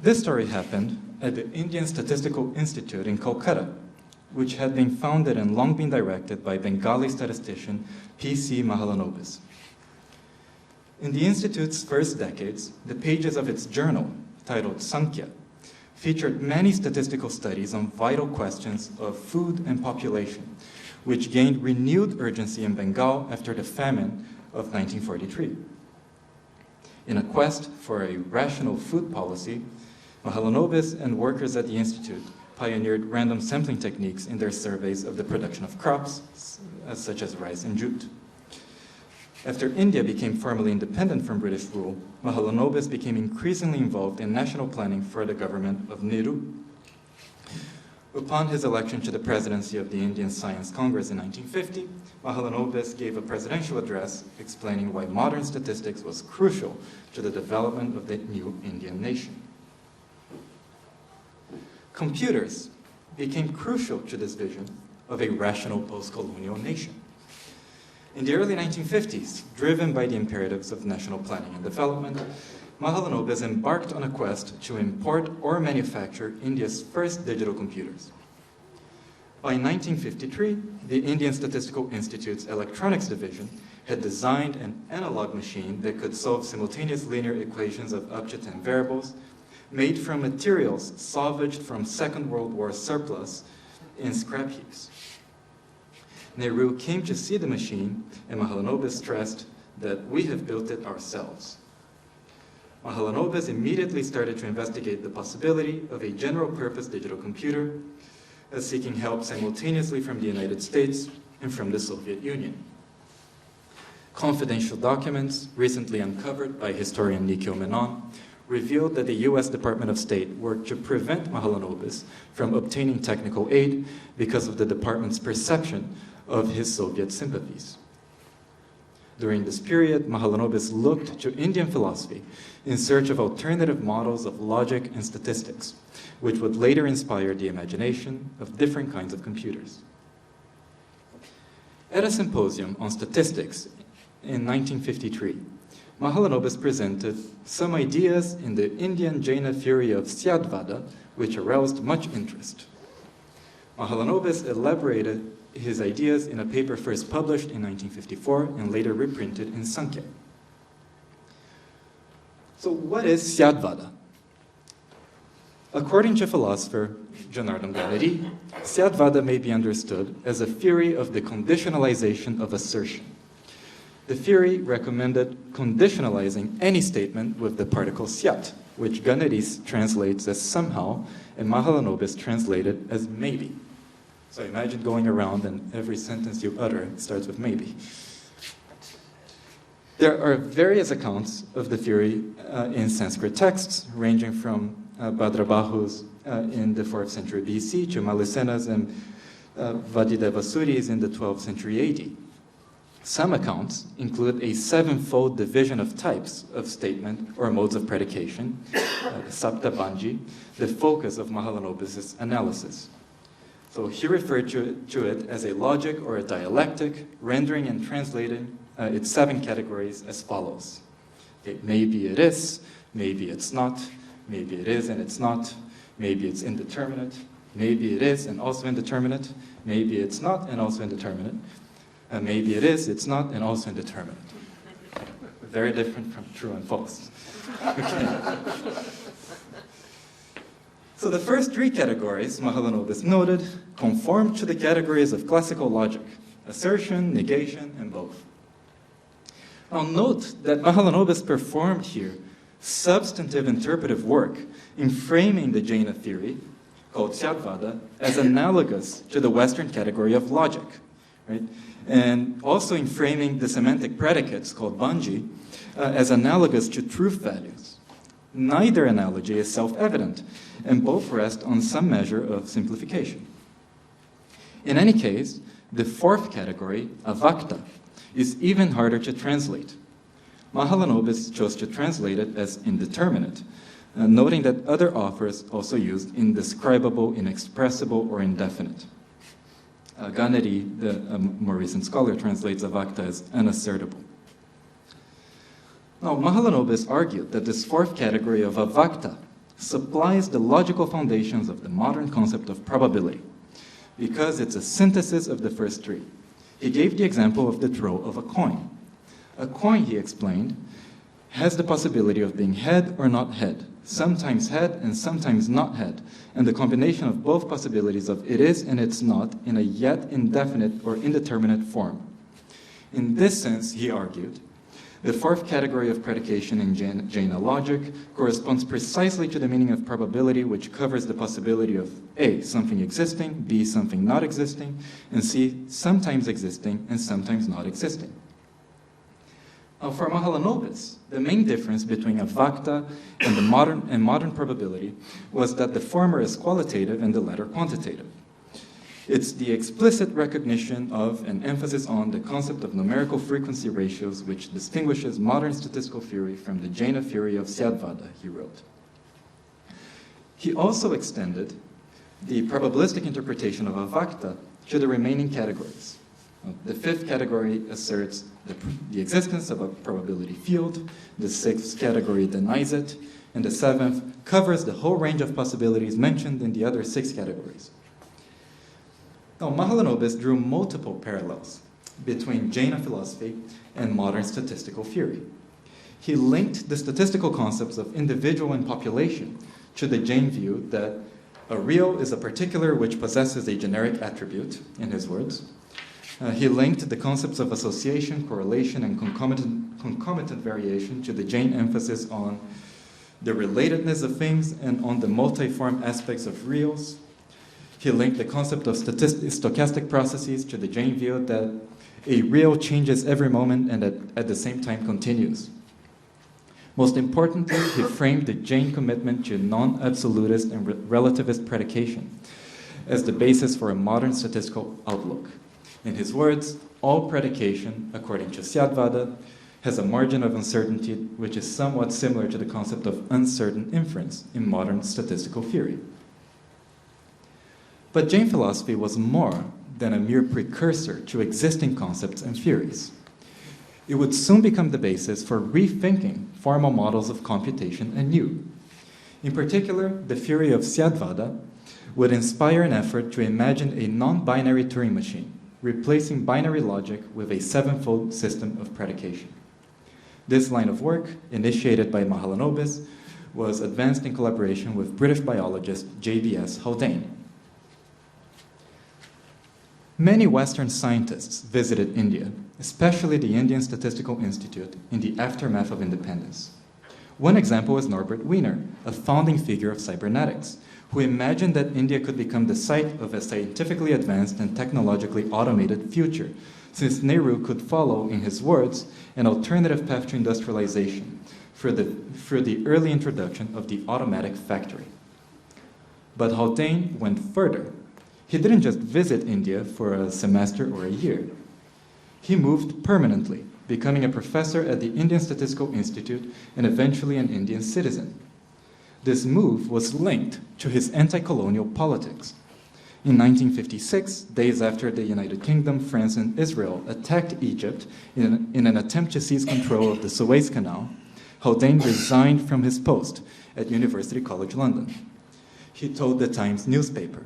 This story happened at the Indian Statistical Institute in Kolkata, which had been founded and long been directed by Bengali statistician P.C. Mahalanobis. In the Institute's first decades, the pages of its journal, titled Sankhya, featured many statistical studies on vital questions of food and population, which gained renewed urgency in Bengal after the famine of 1943. In a quest for a rational food policy, Mahalanobis and workers at the Institute pioneered random sampling techniques in their surveys of the production of crops, such as rice and jute. After India became formally independent from British rule, Mahalanobis became increasingly involved in national planning for the government of Nehru. Upon his election to the presidency of the Indian Science Congress in 1950, Mahalanobis gave a presidential address explaining why modern statistics was crucial to the development of the new Indian nation. Computers became crucial to this vision of a rational post-colonial nation. In the early 1950s, driven by the imperatives of national planning and development, Mahalanobis embarked on a quest to import or manufacture India's first digital computers. By 1953, the Indian Statistical Institute's electronics division had designed an analog machine that could solve simultaneous linear equations of up to 10 variables, made from materials salvaged from Second World War surplus in scrap heaps. Nehru came to see the machine, and Mahalanobis stressed that we have built it ourselves. Mahalanobis immediately started to investigate the possibility of a general-purpose digital computer, seeking help simultaneously from the United States and from the Soviet Union. Confidential documents, recently uncovered by historian Nikhil Menon, revealed that the US Department of State worked to prevent Mahalanobis from obtaining technical aid because of the department's perception of his Soviet sympathies. During this period, Mahalanobis looked to Indian philosophy in search of alternative models of logic and statistics, which would later inspire the imagination of different kinds of computers. At a symposium on statistics in 1953, Mahalanobis presented some ideas in the Indian Jaina theory of Shiatvara, which aroused much interest. Mahalanobis elaborated his ideas in a paper first published in 1954 and later reprinted in Sankhya. So what is Shiatvara? According to philosopher Janardhan Ganeri, Shiatvara may be understood as a theory of the conditionalization of assertion. The theory recommended conditionalizing any statement with the particle syat, which Ganeri translates as somehow, and Mahalanobis translated as maybe. So imagine going around and every sentence you utter starts with maybe. There are various accounts of the theory in Sanskrit texts, ranging from Bhadrabahu's in the 4th century BC to Malisena's and Vadidevasuri's in the 12th century AD. Some accounts include a 7-fold division of types of statement or modes of predication, Sapta Banji, the focus of Mahalanobis' analysis. So he referred to it as a logic or a dialectic, rendering and translating its 7 categories as follows. Okay, maybe it is, maybe it's not, maybe it is and it's not, maybe it's indeterminate, maybe it is and also indeterminate, maybe it's not and also indeterminate, maybe it is, it's not, and also indeterminate. Very different from true and false. Okay. So the first 3 categories, Mahalanobis noted, conform to the categories of classical logic: assertion, negation, and both. Now note that Mahalanobis performed here substantive interpretive work in framing the Jaina theory, called Shiatvara, as analogous to the Western category of logic, right? And also in framing the semantic predicates, called Banji, as analogous to truth values. Neither analogy is self-evident, and both rest on some measure of simplification. In any case, the 4th category, avakta, is even harder to translate. Mahalanobis chose to translate it as indeterminate, noting that other authors also used indescribable, inexpressible, or indefinite. Ganeri, the more recent scholar, translates avakta as unassertable. Now, Mahalanobis argued that this 4th category of avakta supplies the logical foundations of the modern concept of probability, because it's a synthesis of the first 3. He gave the example of the throw of a coin. A coin, he explained, has the possibility of being head or not head, sometimes head and sometimes not head, and the combination of both possibilities of it is and it's not in a yet indefinite or indeterminate form. In this sense, he argued, the 4th category of predication in Jaina logic corresponds precisely to the meaning of probability, which covers the possibility of A, something existing, B, something not existing, and C, sometimes existing and sometimes not existing. Now, for Mahalanobis, the main difference between avakta and modern probability was that the former is qualitative and the latter quantitative. It's the explicit recognition of and emphasis on the concept of numerical frequency ratios which distinguishes modern statistical theory from the Jaina theory of Shiatvara, he wrote. He also extended the probabilistic interpretation of avakta to the remaining categories. The 5th category asserts the existence of a probability field, the 6th category denies it, and the 7th covers the whole range of possibilities mentioned in the other 6 categories. Now, Mahalanobis drew multiple parallels between Jaina philosophy and modern statistical theory. He linked the statistical concepts of individual and population to the Jain view that a real is a particular which possesses a generic attribute, in his words. He linked the concepts of association, correlation, and concomitant variation to the Jain emphasis on the relatedness of things and on the multiform aspects of reals. He linked the concept of stochastic processes to the Jain view that A real changes every moment and at the same time continues. Most importantly, he framed the Jain commitment to non-absolutist and relativist predication as the basis for a modern statistical outlook. In his words, all predication, according to Shiatvara, has a margin of uncertainty which is somewhat similar to the concept of uncertain inference in modern statistical theory. But Jain philosophy was more than a mere precursor to existing concepts and theories. It would soon become the basis for rethinking formal models of computation anew. In particular, the theory of Shiatvara would inspire an effort to imagine a non-binary Turing machine, replacing binary logic with a sevenfold system of predication. This line of work, initiated by Mahalanobis, was advanced in collaboration with British biologist J.B.S. Haldane. Many Western scientists visited India, especially the Indian Statistical Institute, in the aftermath of independence. One example is Norbert Wiener, a founding figure of cybernetics, who imagined that India could become the site of a scientifically advanced and technologically automated future, since Nehru could follow, in his words, an alternative path to industrialization through the early introduction of the automatic factory. But Haldane went further. He didn't just visit India for a semester or a year. He moved permanently, becoming a professor at the Indian Statistical Institute and eventually an Indian citizen. This move was linked to his anti-colonial politics. In 1956, days after the United Kingdom, France, and Israel attacked Egypt in an attempt to seize control of the Suez Canal, Haldane resigned from his post at University College London. He told the Times newspaper,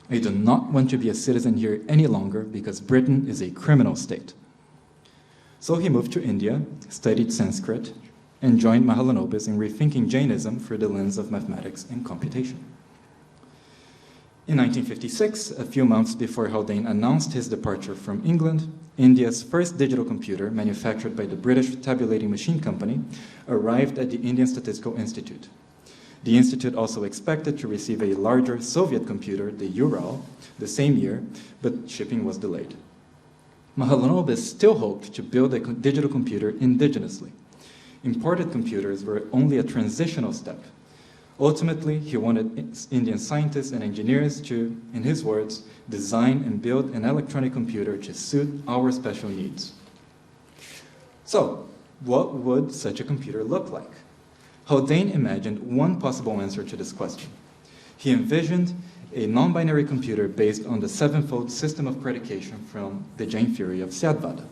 "I do not want to be a citizen here any longer because Britain is a criminal state." So he moved to India, studied Sanskrit, and joined Mahalanobis in rethinking Jainism through the lens of mathematics and computation. In 1956, a few months before Haldane announced his departure from England, India's first digital computer, manufactured by the British Tabulating Machine Company, arrived at the Indian Statistical Institute. The institute also expected to receive a larger Soviet computer, the Ural, the same year, but shipping was delayed. Mahalanobis still hoped to build a digital computer indigenously. Imported computers were only a transitional step. Ultimately, he wanted Indian scientists and engineers to, in his words, design and build an electronic computer to suit our special needs. So, what would such a computer look like? Haldane imagined one possible answer to this question. He envisioned a non-binary computer based on the sevenfold system of predication from the Jain theory of Shiatvara.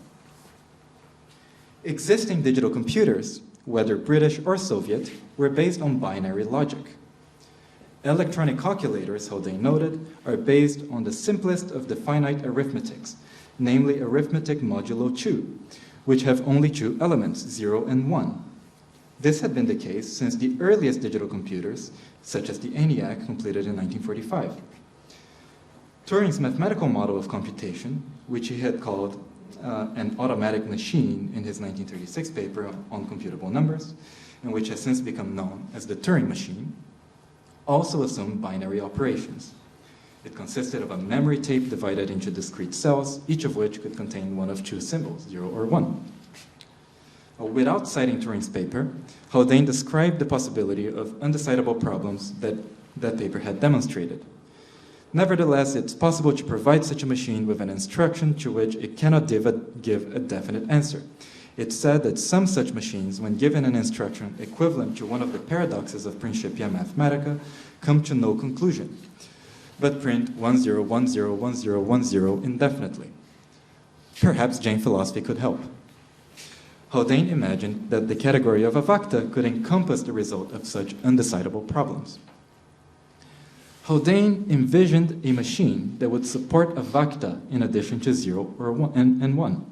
Existing digital computers, whether British or Soviet, were based on binary logic. Electronic calculators, Haldane noted, are based on the simplest of the finite arithmetics, namely arithmetic modulo 2, which have only two elements, 0 and 1. This had been the case since the earliest digital computers, such as the ENIAC, completed in 1945. Turing's mathematical model of computation, which he had called an automatic machine in his 1936 paper on computable numbers, and which has since become known as the Turing Machine, also assumed binary operations. It consisted of a memory tape divided into discrete cells, each of which could contain one of two symbols, 0 or 1. Without citing Turing's paper, Haldane described the possibility of undecidable problems that paper had demonstrated. Nevertheless, it's possible to provide such a machine with an instruction to which it cannot give a definite answer. It's said that some such machines, when given an instruction equivalent to one of the paradoxes of Principia Mathematica, come to no conclusion, but print 10101010 indefinitely. Perhaps Jain philosophy could help. Haldane imagined that the category of avakta could encompass the result of such undecidable problems. Haldane envisioned a machine that would support avakta in addition to 0 or 1 and 1.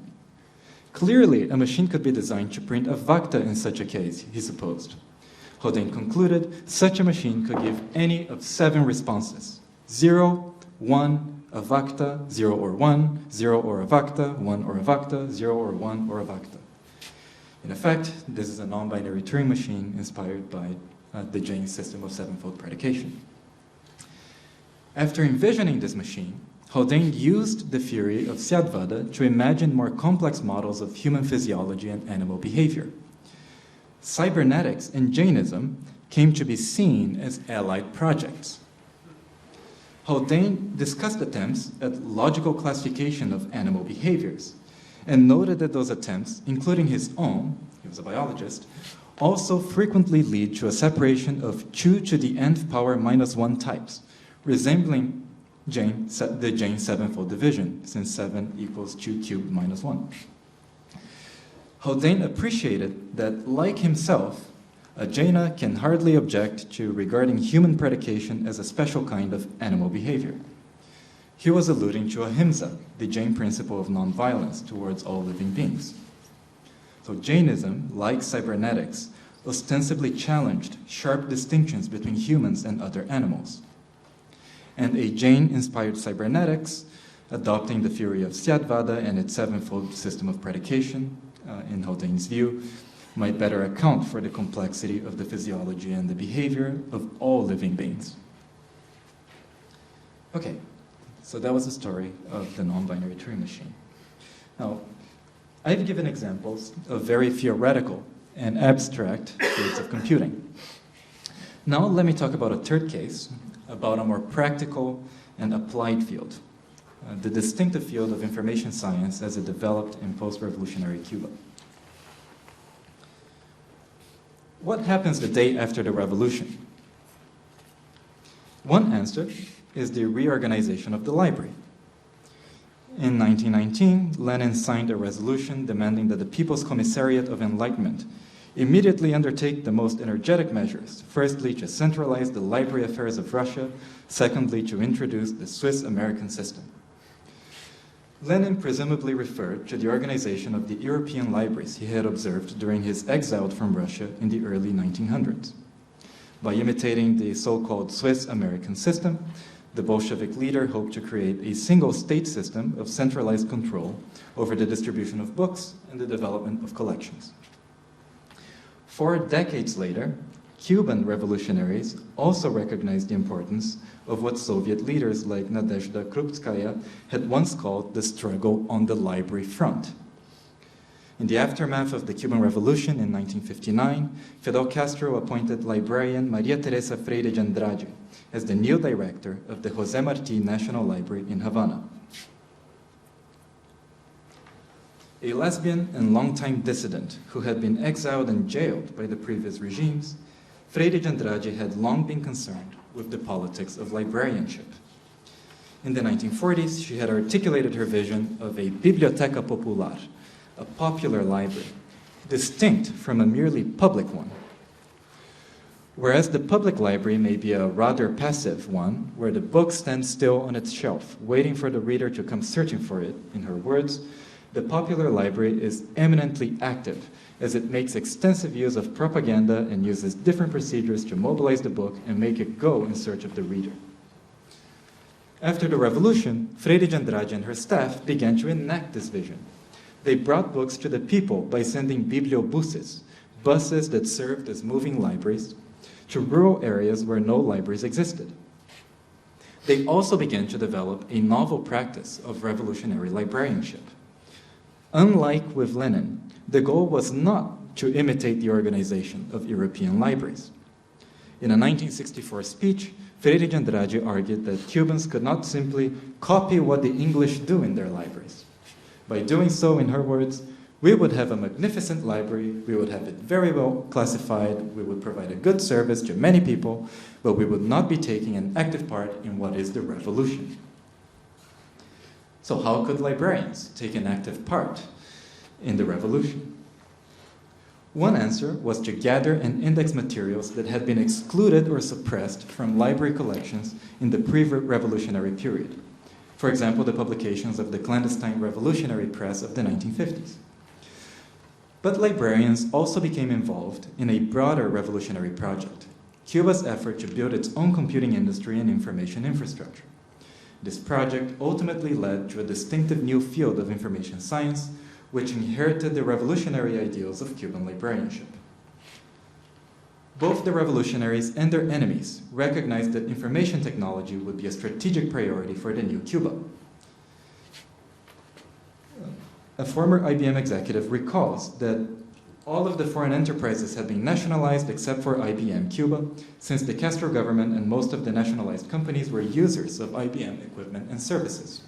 Clearly, a machine could be designed to print avakta in such a case, he supposed. Haldane concluded such a machine could give any of 7 responses: 0, 1, avakta, 0 or 1, 0 or avakta, 1 or avakta, 0 or 1 or avakta. In effect, this is a non-binary Turing machine inspired by the Jain system of sevenfold predication. After envisioning this machine, Haldane used the theory of Shiatvara to imagine more complex models of human physiology and animal behavior. Cybernetics and Jainism came to be seen as allied projects. Haldane discussed attempts at logical classification of animal behaviors and noted that those attempts, including his own, he was a biologist, also frequently lead to a separation of 2 to the nth power minus 1 types, resembling the Jain sevenfold division, since 7 equals 2 cubed minus 1. Haldane appreciated that, like himself, a Jaina can hardly object to regarding human predication as a special kind of animal behavior. He was alluding to ahimsa, the Jain principle of nonviolence towards all living beings. So Jainism, like cybernetics, ostensibly challenged sharp distinctions between humans and other animals. And a Jain-inspired cybernetics, adopting the theory of Shiatvara and its sevenfold system of predication, in Haldane's view, might better account for the complexity of the physiology and the behavior of all living beings. Okay, so that was the story of the non-binary Turing machine. Now, I've given examples of very theoretical and abstract fields of computing. Now let me talk about a third case, about a more practical and applied field, the distinctive field of information science as it developed in post-revolutionary Cuba. What happens the day after the revolution? One answer is the reorganization of the library. In 1919, Lenin signed a resolution demanding that the People's Commissariat of Enlightenment immediately undertake the most energetic measures, firstly to centralize the library affairs of Russia, secondly to introduce the Swiss-American system. Lenin presumably referred to the organization of the European libraries he had observed during his exile from Russia in the early 1900s. By imitating the so-called Swiss-American system, the Bolshevik leader hoped to create a single state system of centralized control over the distribution of books and the development of collections. 4 decades later, Cuban revolutionaries also recognized the importance of what Soviet leaders like Nadezhda Krupskaya had once called the struggle on the library front. In the aftermath of the Cuban Revolution in 1959, Fidel Castro appointed librarian Maria Teresa Freire de Andrade as the new director of the José Martí National Library in Havana. A lesbian and longtime dissident who had been exiled and jailed by the previous regimes, Freire de Andrade had long been concerned with the politics of librarianship. In the 1940s, she had articulated her vision of a biblioteca popular, a popular library, distinct from a merely public one. Whereas the public library may be a rather passive one, where the book stands still on its shelf, waiting for the reader to come searching for it, in her words, the popular library is eminently active, as it makes extensive use of propaganda and uses different procedures to mobilize the book and make it go in search of the reader. After the revolution, Freire de Andrade and her staff began to enact this vision. They brought books to the people by sending bibliobuses, buses that served as moving libraries, to rural areas where no libraries existed. They also began to develop a novel practice of revolutionary librarianship. Unlike with Lenin, the goal was not to imitate the organization of European libraries. In a 1964 speech, Freire de Andrade argued that Cubans could not simply copy what the English do in their libraries. By doing so, in her words, we would have a magnificent library, we would have it very well classified, we would provide a good service to many people, but we would not be taking an active part in what is the revolution. So how could librarians take an active part in the revolution? One answer was to gather and index materials that had been excluded or suppressed from library collections in the pre-revolutionary period. For example, the publications of the clandestine revolutionary press of the 1950s. But librarians also became involved in a broader revolutionary project, Cuba's effort to build its own computing industry and information infrastructure. This project ultimately led to a distinctive new field of information science, which inherited the revolutionary ideals of Cuban librarianship. Both the revolutionaries and their enemies recognized that information technology would be a strategic priority for the new Cuba. A former IBM executive recalls that all of the foreign enterprises had been nationalized except for IBM Cuba, since the Castro government and most of the nationalized companies were users of IBM equipment and services.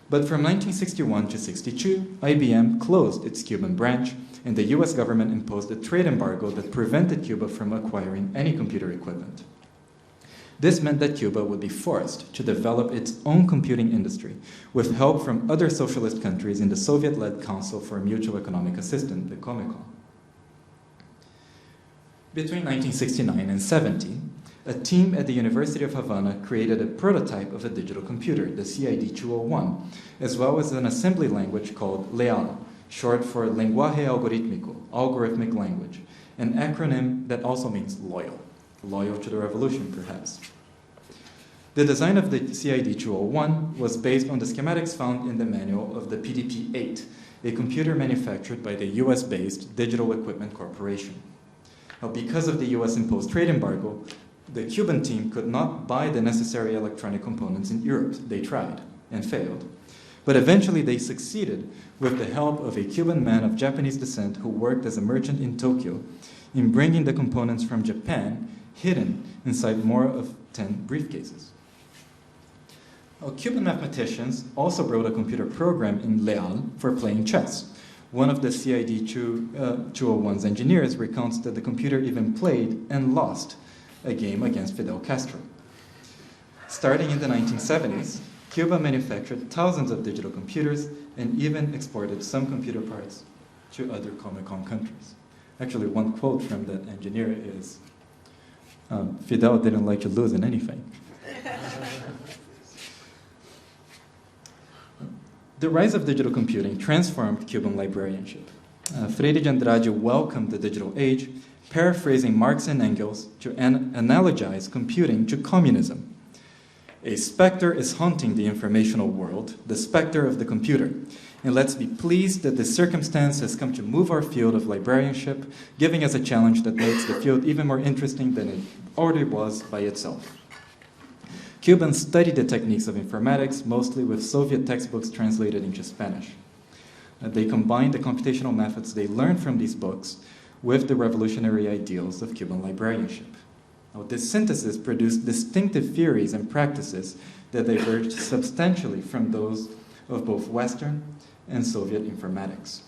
But from 1961 to 62, IBM closed its Cuban branch, and the US government imposed a trade embargo that prevented Cuba from acquiring any computer equipment. This meant that Cuba would be forced to develop its own computing industry with help from other socialist countries in the Soviet-led Council for Mutual Economic Assistance, the COMECON. Between 1969 and 70, a team at the University of Havana created a prototype of a digital computer, the CID-201, as well as an assembly language called LEAL, short for Lenguaje Algorítmico, algorithmic language, an acronym that also means loyal to the revolution, perhaps. The design of the CID-201 was based on the schematics found in the manual of the PDP-8, a computer manufactured by the US-based Digital Equipment Corporation. Now, because of the US-imposed trade embargo, the Cuban team could not buy the necessary electronic components in Europe. They tried and failed. But eventually they succeeded with the help of a Cuban man of Japanese descent who worked as a merchant in Tokyo in bringing the components from Japan hidden inside more of 10 briefcases. Well, Cuban mathematicians also wrote a computer program in Leal for playing chess. One of the CID-201's engineers recounts that the computer even played and lost a game against Fidel Castro. Starting in the 1970s, Cuba manufactured thousands of digital computers and even exported some computer parts to other COMECON countries. Actually, one quote from that engineer is, Fidel didn't like to lose in anything. The rise of digital computing transformed Cuban librarianship. Freire de Andrade welcomed the digital age, paraphrasing Marx and Engels to analogize computing to communism. A specter is haunting the informational world, the specter of the computer. And let's be pleased that this circumstance has come to move our field of librarianship, giving us a challenge that makes the field even more interesting than it already was by itself. Cubans studied the techniques of informatics mostly with Soviet textbooks translated into Spanish. They combined the computational methods they learned from these books with the revolutionary ideals of Cuban librarianship. Now, this synthesis produced distinctive theories and practices that diverged substantially from those of both Western and Soviet informatics.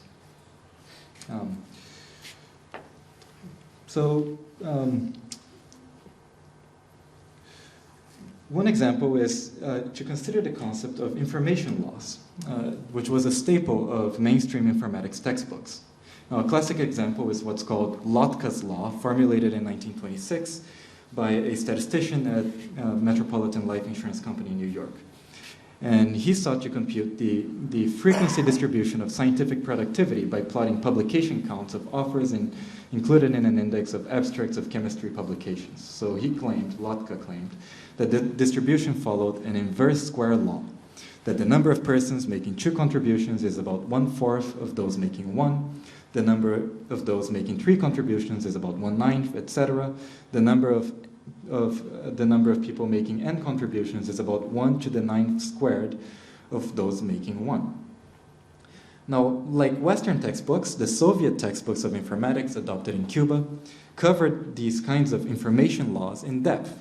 One example is to consider the concept of information loss, which was a staple of mainstream informatics textbooks. Now, a classic example is what's called Lotka's Law, formulated in 1926 by a statistician at Metropolitan Life Insurance Company in New York. And he sought to compute the frequency distribution of scientific productivity by plotting publication counts of authors included in an index of abstracts of chemistry publications. So he claimed, Lotka claimed, that the distribution followed an inverse square law, that the number of persons making 2 contributions is about 1/4 of those making 1, the number of those making 3 contributions is about 1/9, etc. The number of people making n contributions is about 1 to the 9th squared of those making 1. Now, like Western textbooks, the Soviet textbooks of informatics adopted in Cuba covered these kinds of information laws in depth.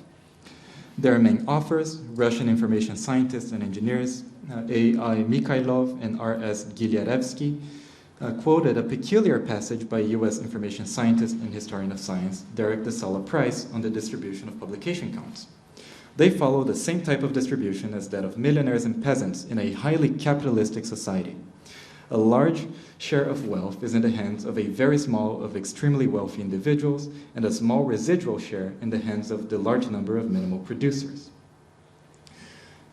Their main authors, Russian information scientists and engineers, A.I. Mikhailov and R.S. Gilyarevsky, quoted a peculiar passage by U.S. information scientist and historian of science, Derek de Solla Price, on the distribution of publication counts. They follow the same type of distribution as that of millionaires and peasants in a highly capitalistic society. A large share of wealth is in the hands of a very small of extremely wealthy individuals, and a small residual share in the hands of the large number of minimal producers.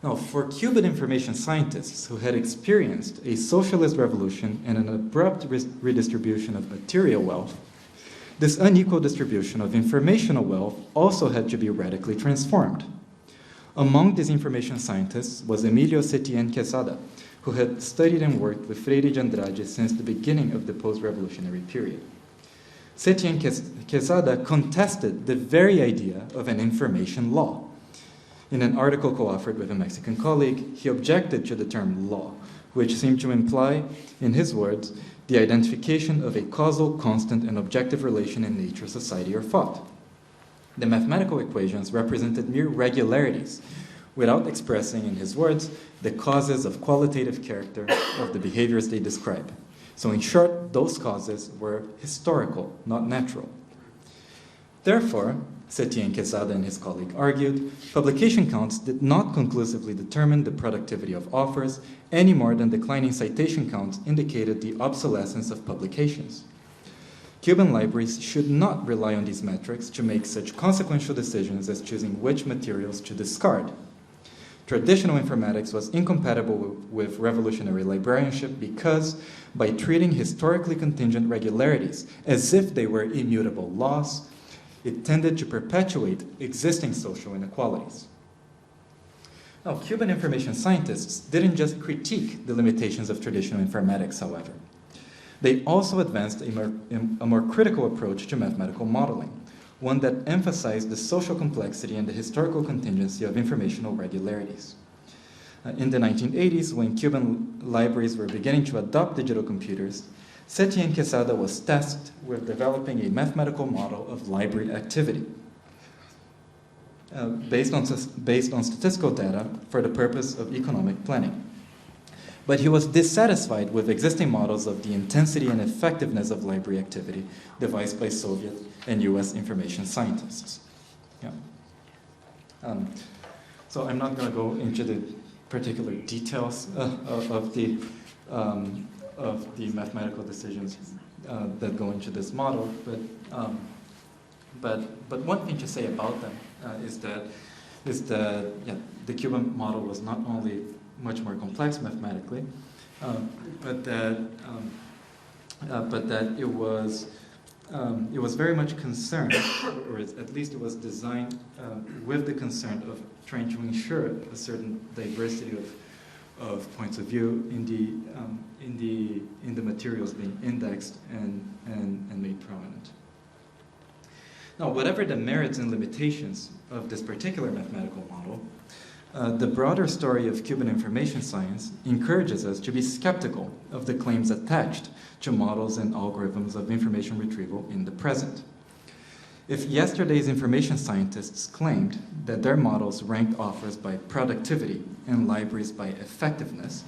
Now, for Cuban information scientists who had experienced a socialist revolution and an abrupt redistribution of material wealth, this unequal distribution of informational wealth also had to be radically transformed. Among these information scientists was Emilio Setien Quesada, who had studied and worked with Freire de Andrade since the beginning of the post-revolutionary period. Setien Quesada contested the very idea of an information law. In an article co-authored with a Mexican colleague, he objected to the term law, which seemed to imply, in his words, the identification of a causal, constant, and objective relation in nature, society, or thought. The mathematical equations represented mere regularities, without expressing, in his words, the causes of qualitative character of the behaviors they describe. So in short, those causes were historical, not natural. Therefore, Setien Quesada and his colleague argued, publication counts did not conclusively determine the productivity of authors any more than declining citation counts indicated the obsolescence of publications. Cuban libraries should not rely on these metrics to make such consequential decisions as choosing which materials to discard. Traditional informatics was incompatible with revolutionary librarianship because, by treating historically contingent regularities as if they were immutable laws, it tended to perpetuate existing social inequalities. Now, Cuban information scientists didn't just critique the limitations of traditional informatics, however. They also advanced a more critical approach to mathematical modeling, one that emphasized the social complexity and the historical contingency of informational regularities. In the 1980s, when Cuban libraries were beginning to adopt digital computers, Setien Quesada was tasked with developing a mathematical model of library activity based on statistical data for the purpose of economic planning. But he was dissatisfied with existing models of the intensity and effectiveness of library activity devised by Soviet and US information scientists. Yeah. So I'm not going to go into the particular details of the mathematical decisions that go into this model, but one thing to say about them is that the Cuban model was not only much more complex mathematically, but that it was very much concerned, or at least it was designed with the concern of trying to ensure a certain diversity of points of view in the materials being indexed and made prominent. Now, whatever the merits and limitations of this particular mathematical model, the broader story of Cuban information science encourages us to be skeptical of the claims attached to models and algorithms of information retrieval in the present. If yesterday's information scientists claimed that their models ranked authors by productivity and libraries by effectiveness,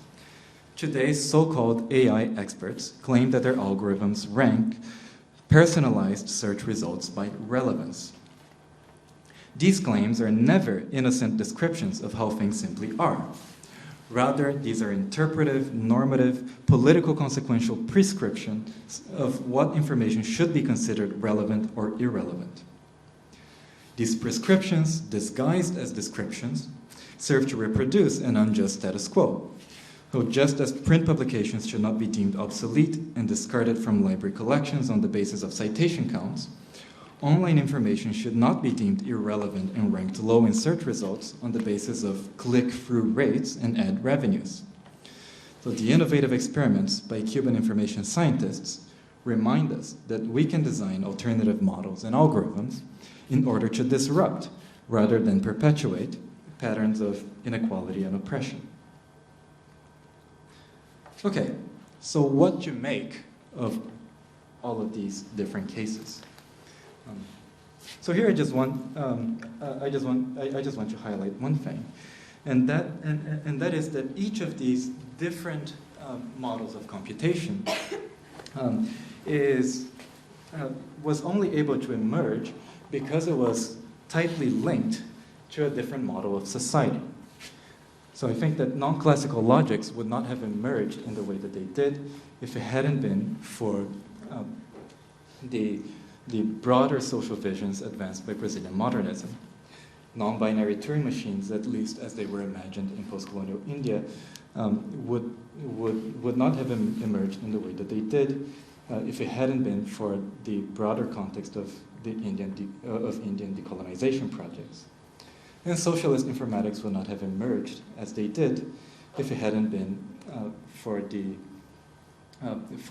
today's so-called AI experts claim that their algorithms rank personalized search results by relevance. These claims are never innocent descriptions of how things simply are. Rather, these are interpretive, normative, political consequential prescriptions of what information should be considered relevant or irrelevant. These prescriptions, disguised as descriptions, serve to reproduce an unjust status quo. So just as print publications should not be deemed obsolete and discarded from library collections on the basis of citation counts, online information should not be deemed irrelevant and ranked low in search results on the basis of click-through rates and ad revenues. So the innovative experiments by Cuban information scientists remind us that we can design alternative models and algorithms in order to disrupt, rather than perpetuate, patterns of inequality and oppression. Okay, so what to make of all of these different cases? So here I just want to highlight one thing, and that is that each of these different models of computation was only able to emerge because it was tightly linked to a different model of society. So I think that non-classical logics would not have emerged in the way that they did if it hadn't been for the broader social visions advanced by Brazilian modernism. Non-binary Turing machines, at least as they were imagined in post-colonial India, would not have emerged in the way that they did if it hadn't been for the broader context of the Indian decolonization projects. And socialist informatics would not have emerged as they did if it hadn't been for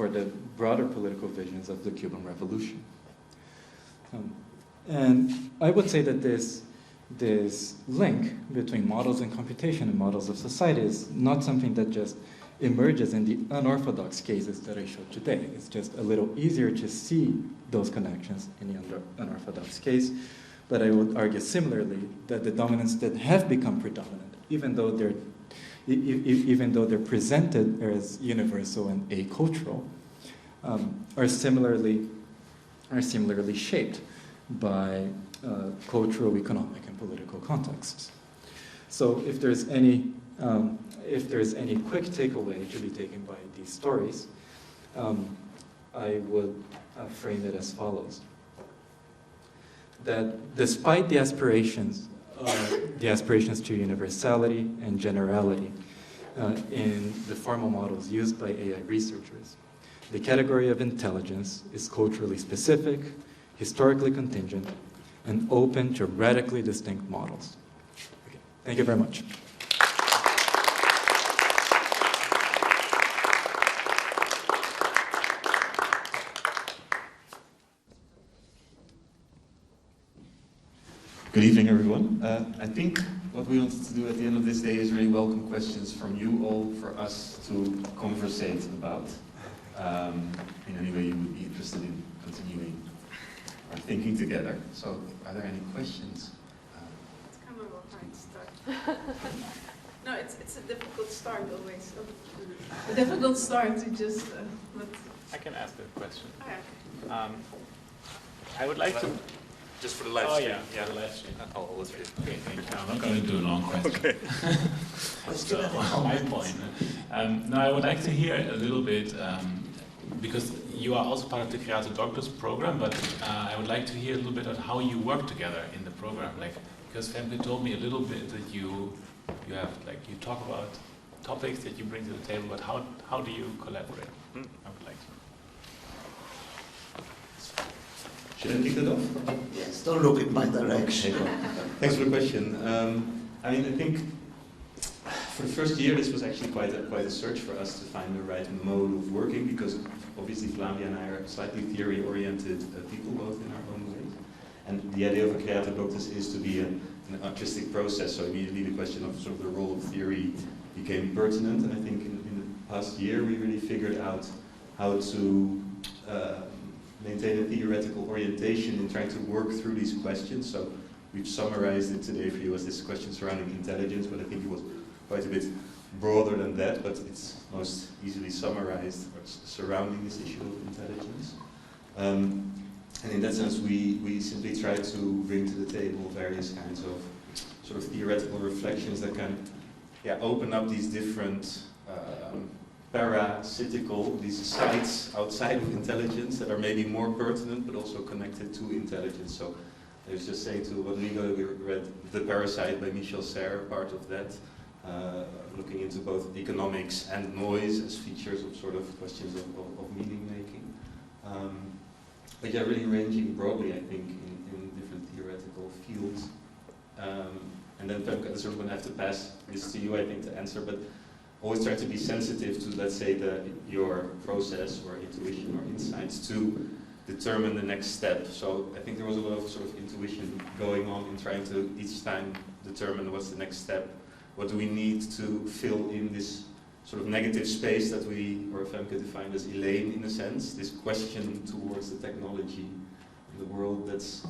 the broader political visions of the Cuban Revolution. And I would say that this link between models and computation and models of society is not something that just emerges in the unorthodox cases that I showed today. It's just a little easier to see those connections in the unorthodox case. But I would argue similarly that the dominants that have become predominant, even though they're presented as universal and acultural, are similarly shaped by cultural, economic, and political contexts. So if there's any quick takeaway to be taken by these stories, I would frame it as follows: that despite the aspirations to universality and generality in the formal models used by AI researchers, the category of intelligence is culturally specific, historically contingent, and open to radically distinct models. Okay. Thank you very much. Good evening, everyone. I think what we wanted to do at the end of this day is really welcome questions from you all for us to conversate about in any way you would be interested in continuing our thinking together. So, are there any questions? It's kind of a hard start. No, it's a difficult start always. A difficult start to just. I can ask a question. Oh, yeah. I would like to. Just for the live stream. Yeah, the live stream. Oh, let's read. Okay, thank you. I'm not going to do a long question. Okay. So, my point. Now, I would like to hear a little bit, because you are also part of the Creator Doctus program, but I would like to hear a little bit on how you work together in the program. Like, because Femke told me a little bit that you have, like, you talk about topics that you bring to the table, but how do you collaborate? I would like to. Should I kick it off? Yes, don't look in my direction. Thanks for the question. I mean, I think for the first year, this was actually quite a search for us to find the right mode of working, because obviously Flavia and I are slightly theory-oriented people, both in our own ways. And the idea of a Creator Doctus is to be an artistic process, so immediately the question of sort of the role of theory became pertinent, and I think in the past year we really figured out how to maintain a theoretical orientation in trying to work through these questions. So we've summarized it today for you as this question surrounding intelligence, but I think it was quite a bit broader than that, but it's most easily summarized surrounding this issue of intelligence. And in that sense, we simply try to bring to the table various kinds of sort of theoretical reflections that can open up these different parasitical, these sites outside of intelligence that are maybe more pertinent but also connected to intelligence. So I was just saying to Rodrigo, we read The Parasite by Michel Serres, part of that, looking into both economics and noise as features of sort of questions of meaning making. But yeah, really ranging broadly, I think, in different theoretical fields. And then Femke, sort of going to have to pass this to you, I think, to answer, but always try to be sensitive to, let's say, your process or intuition or insights to determine the next step. So I think there was a lot of sort of intuition going on in trying to each time determine what's the next step. What do we need to fill in this sort of negative space that we, or Femke defined as Elaine in a sense, this question towards the technology in the world that's,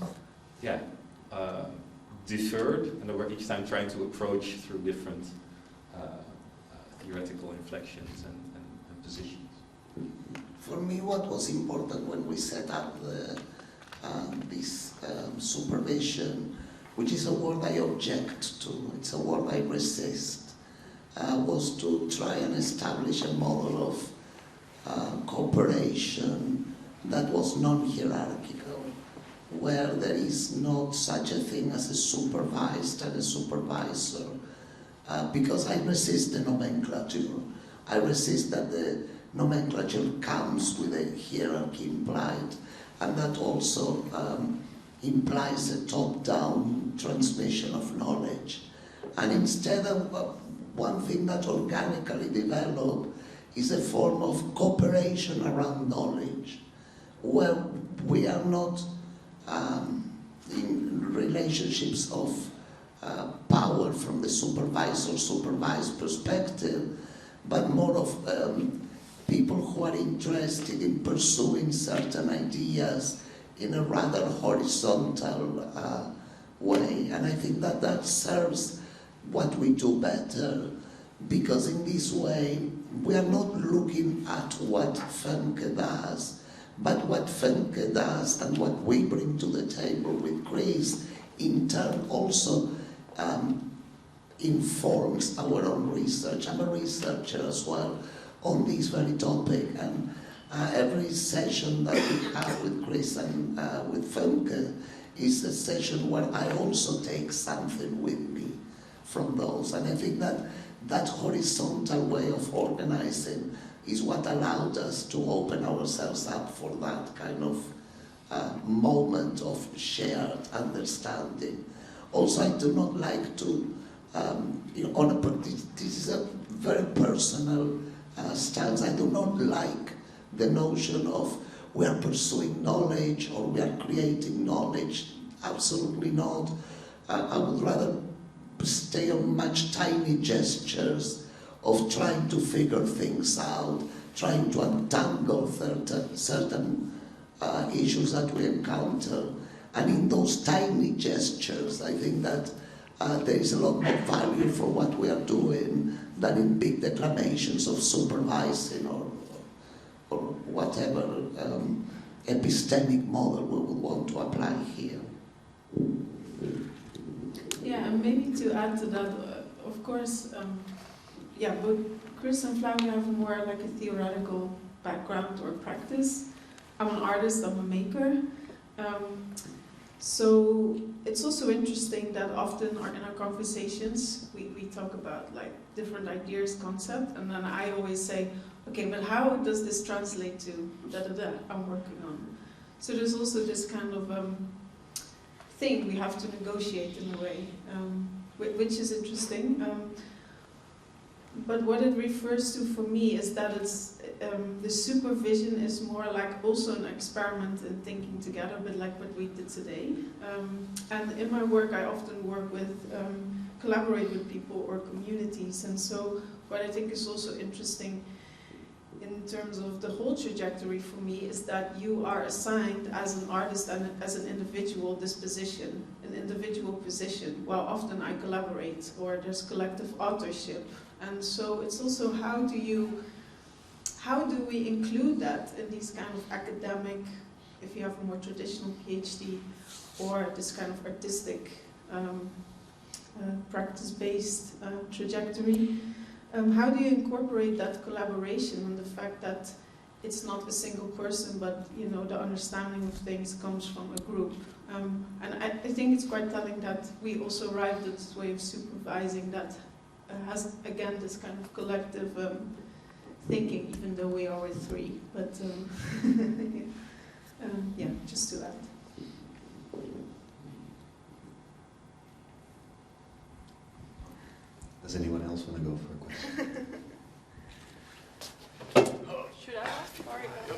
deferred, and that we're each time trying to approach through different theoretical inflections and positions. For me, what was important when we set up this supervision, which is a word I object to, it's a word I resist, was to try and establish a model of cooperation that was non-hierarchical, where there is not such a thing as a supervised and a supervisor. Because I resist the nomenclature. I resist that the nomenclature comes with a hierarchy implied, and that also implies a top-down transmission of knowledge. And instead of one thing that organically developed is a form of cooperation around knowledge, where we are not in relationships of power from the supervisor-supervised perspective, but more of people who are interested in pursuing certain ideas in a rather horizontal way. And I think that that serves what we do better, because in this way we are not looking at what Femke does, but what Femke does and what we bring to the table with Chris in turn also informs our own research. I'm a researcher as well on this very topic, and every session that we have with Chris and with Femke is a session where I also take something with me from those. And I think that that horizontal way of organizing is what allowed us to open ourselves up for that kind of moment of shared understanding. Also, I do not like to, this is a very personal stance. I do not like the notion of we are pursuing knowledge or we are creating knowledge. Absolutely not. I would rather stay on much tiny gestures of trying to figure things out, trying to untangle certain issues that we encounter. And in those tiny gestures, I think that there is a lot more value for what we are doing than in big declamations of supervising or whatever epistemic model we would want to apply here. Yeah, and maybe to add to that, of course, both Chris and Flavia have more like a theoretical background or practice. I'm an artist, I'm a maker. So it's also interesting that often in our conversations, we talk about like different ideas, concept, and then I always say, okay, but how does this translate to da-da-da I'm working on? So there's also this kind of thing we have to negotiate in a way, which is interesting. But what it refers to for me is that it's the supervision is more like also an experiment in thinking together, a bit like what we did today. And in my work, I often work with, collaborate with people or communities. And so what I think is also interesting in terms of the whole trajectory for me is that you are assigned as an artist and as an individual this position, an individual position, while often I collaborate or there's collective authorship. And so it's also how do we include that in these kind of academic, if you have a more traditional PhD, or this kind of artistic, practice-based trajectory? How do you incorporate that collaboration and the fact that it's not a single person, but the understanding of things comes from a group? And I think it's quite telling that we also arrived at this way of supervising that has, again, this kind of collective thinking, even though we are with three. But yeah, just to add. Does anyone else want to go for a question? Should I ask or go?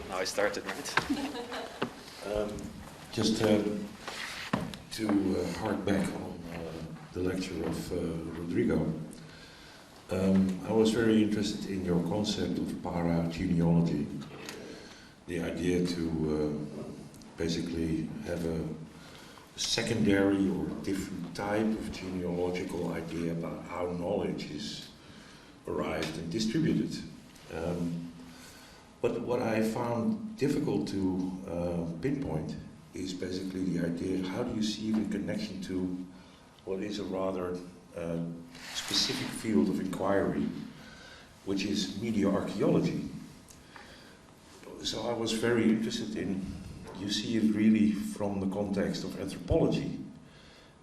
Now I started, right? Just to hark back on the lecture of Rodrigo, I was very interested in your concept of parageneology, the idea to basically have a secondary or different type of genealogical idea about how knowledge is arrived and distributed. But what I found difficult to pinpoint is basically the idea, how do you see it in connection to what is a rather specific field of inquiry, which is media archaeology. So I was very interested in, you see it really from the context of anthropology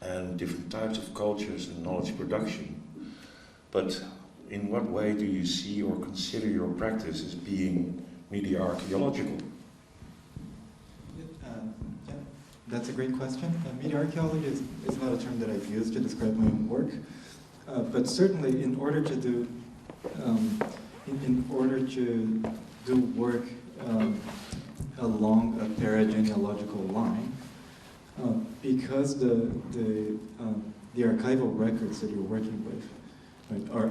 and different types of cultures and knowledge production. But in what way do you see or consider your practice as being media archaeological? That's a great question. Media archaeology is not a term that I've used to describe my own work, but certainly in order to do work along a perigenealogical line, because the archival records that you're working with, right, are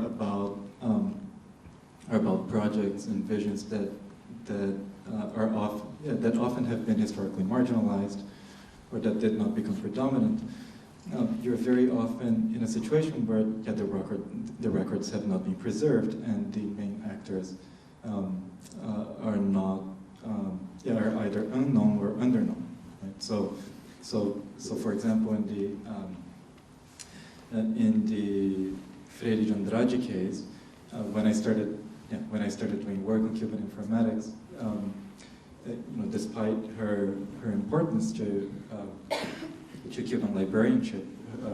about projects and visions that often have been historically marginalized, or that did not become predominant. You're very often in a situation where the records have not been preserved, and the main actors are not are either unknown or underknown. Right? So for example, in the Freire de Andrade case, when I started doing work on Cuban informatics, despite her importance to Cuban librarianship,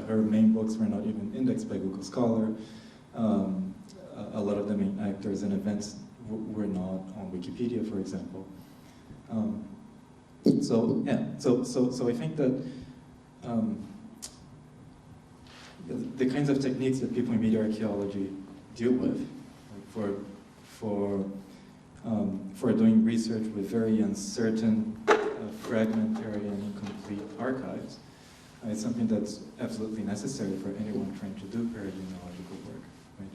her main books were not even indexed by Google Scholar. A lot of the main actors and events were not on Wikipedia, for example. So I think that the kinds of techniques that people in media archaeology deal with, like for doing research with very uncertain, fragmentary, and incomplete archives, it's something that's absolutely necessary for anyone trying to do perigenealogical work. Right?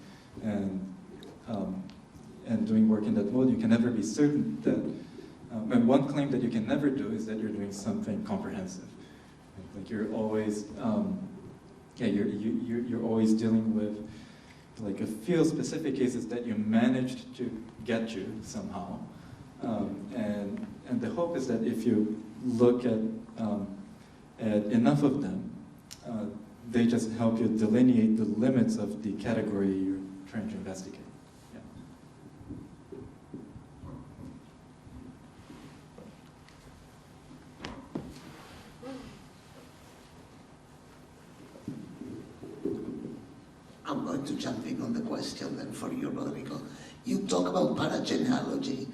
And doing work in that mode, you can never be certain that. And one claim that you can never do is that you're doing something comprehensive. Right? Like you're always, you're always dealing with like a few specific cases that you managed to get to somehow, and the hope is that if you look at enough of them, they just help you delineate the limits of the category you're trying to investigate. Yeah. I'm going to jump in on the question then for you, Rodrigo. You talk about paragenealogy,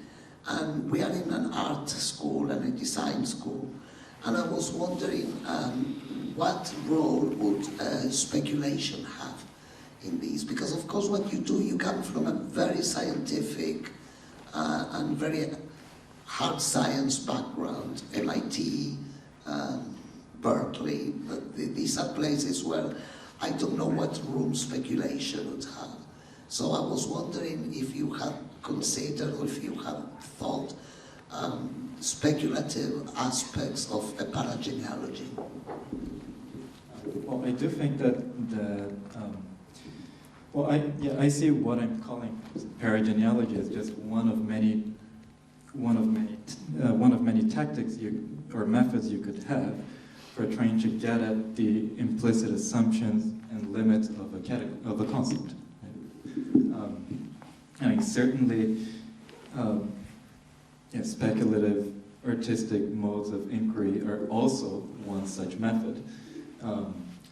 and we are in an art school and a design school, and I was wondering what role would speculation have in this? Because of course what you do, you come from a very scientific and very hard science background, MIT, Berkeley. These are places where I don't know what room speculation would have. So I was wondering if you had considered, or if you had thought, speculative aspects of a paragenealogy. Well, I do think that I see what I'm calling perigenealogy as just one of many tactics or methods you could have for trying to get at the implicit assumptions and limits of a concept. I mean, certainly, speculative, artistic modes of inquiry are also one such method.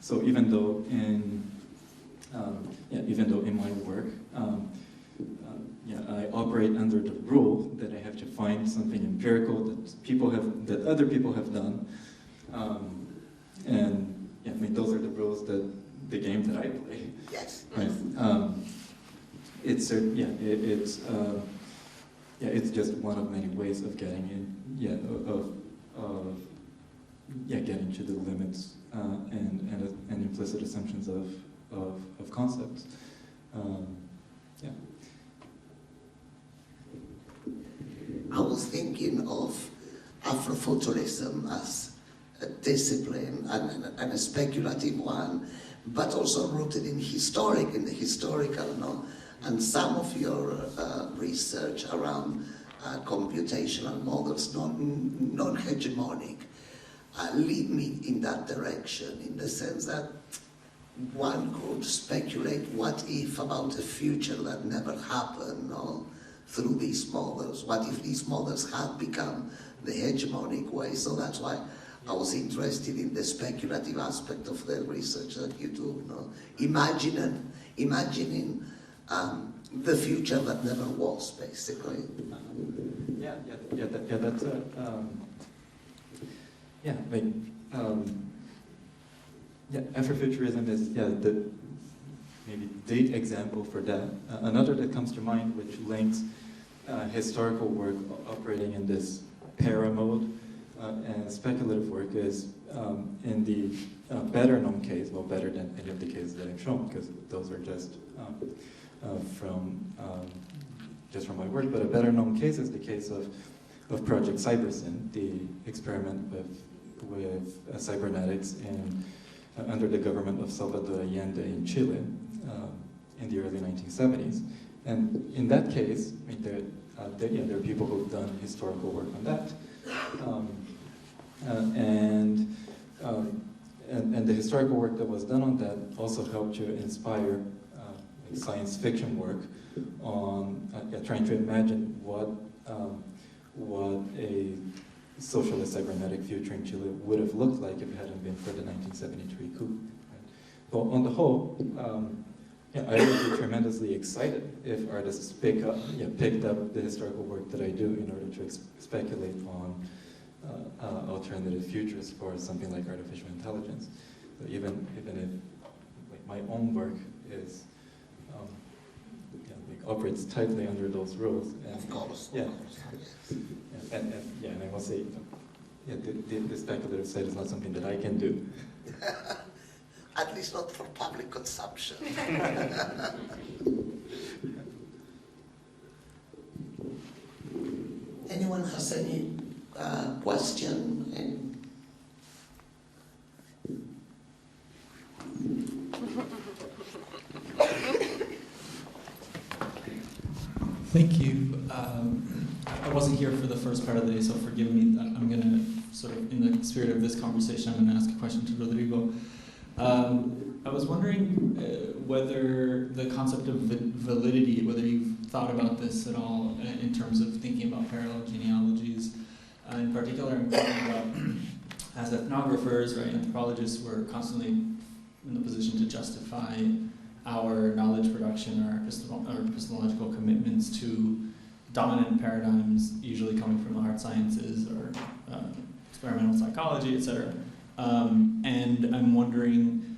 So even though in my work, I operate under the rule that I have to find something empirical that other people have done, and I mean those are the rules that the game that I play. Yes. Right. It's just one of many ways of getting in, getting to the limits and implicit assumptions of concepts. I was thinking of Afrofuturism as a discipline and a speculative one, but also rooted in the historical, no? And some of your research around computational models, non-hegemonic, lead me in that direction, in the sense that one could speculate what if about a future that never happened, no? Through these models. What if these models had become the hegemonic way? So that's why I was interested in the speculative aspect of the research that you do, no? Imagining the future that never was, basically. That's Afrofuturism is the maybe the example for that. Another that comes to mind, which links historical work operating in this para-mode, and speculative work is in the better known case, well, better than any of the cases that I've shown, because those are just from my work, but a better known case is the case of Project Cybersyn, the experiment with cybernetics under the government of Salvador Allende in Chile in the early 1970s. And in that case, I mean, there are people who've done historical work on that. And the historical work that was done on that also helped to inspire science fiction work on trying to imagine what a socialist cybernetic future in Chile would have looked like if it hadn't been for the 1973 coup. Right? Well, on the whole, I would be tremendously excited if artists picked up the historical work that I do in order to speculate on alternative futures for something like artificial intelligence. So even if like, my own work is operates tightly under those rules. And, of course. Yeah. And I must say, the speculative side is not something that I can do. At least not for public consumption. Anyone has any question? Thank you. I wasn't here for the first part of the day, so forgive me. I'm going to sort of, in the spirit of this conversation, I'm going to ask a question to Rodrigo. I was wondering whether the concept of validity, whether you've thought about this at all in terms of thinking about parallel genealogies. In particular, I'm thinking about, as ethnographers, right, anthropologists, we're constantly in the position to justify our knowledge production, our epistemological commitments to dominant paradigms, usually coming from the hard sciences or experimental psychology, etc. And I'm wondering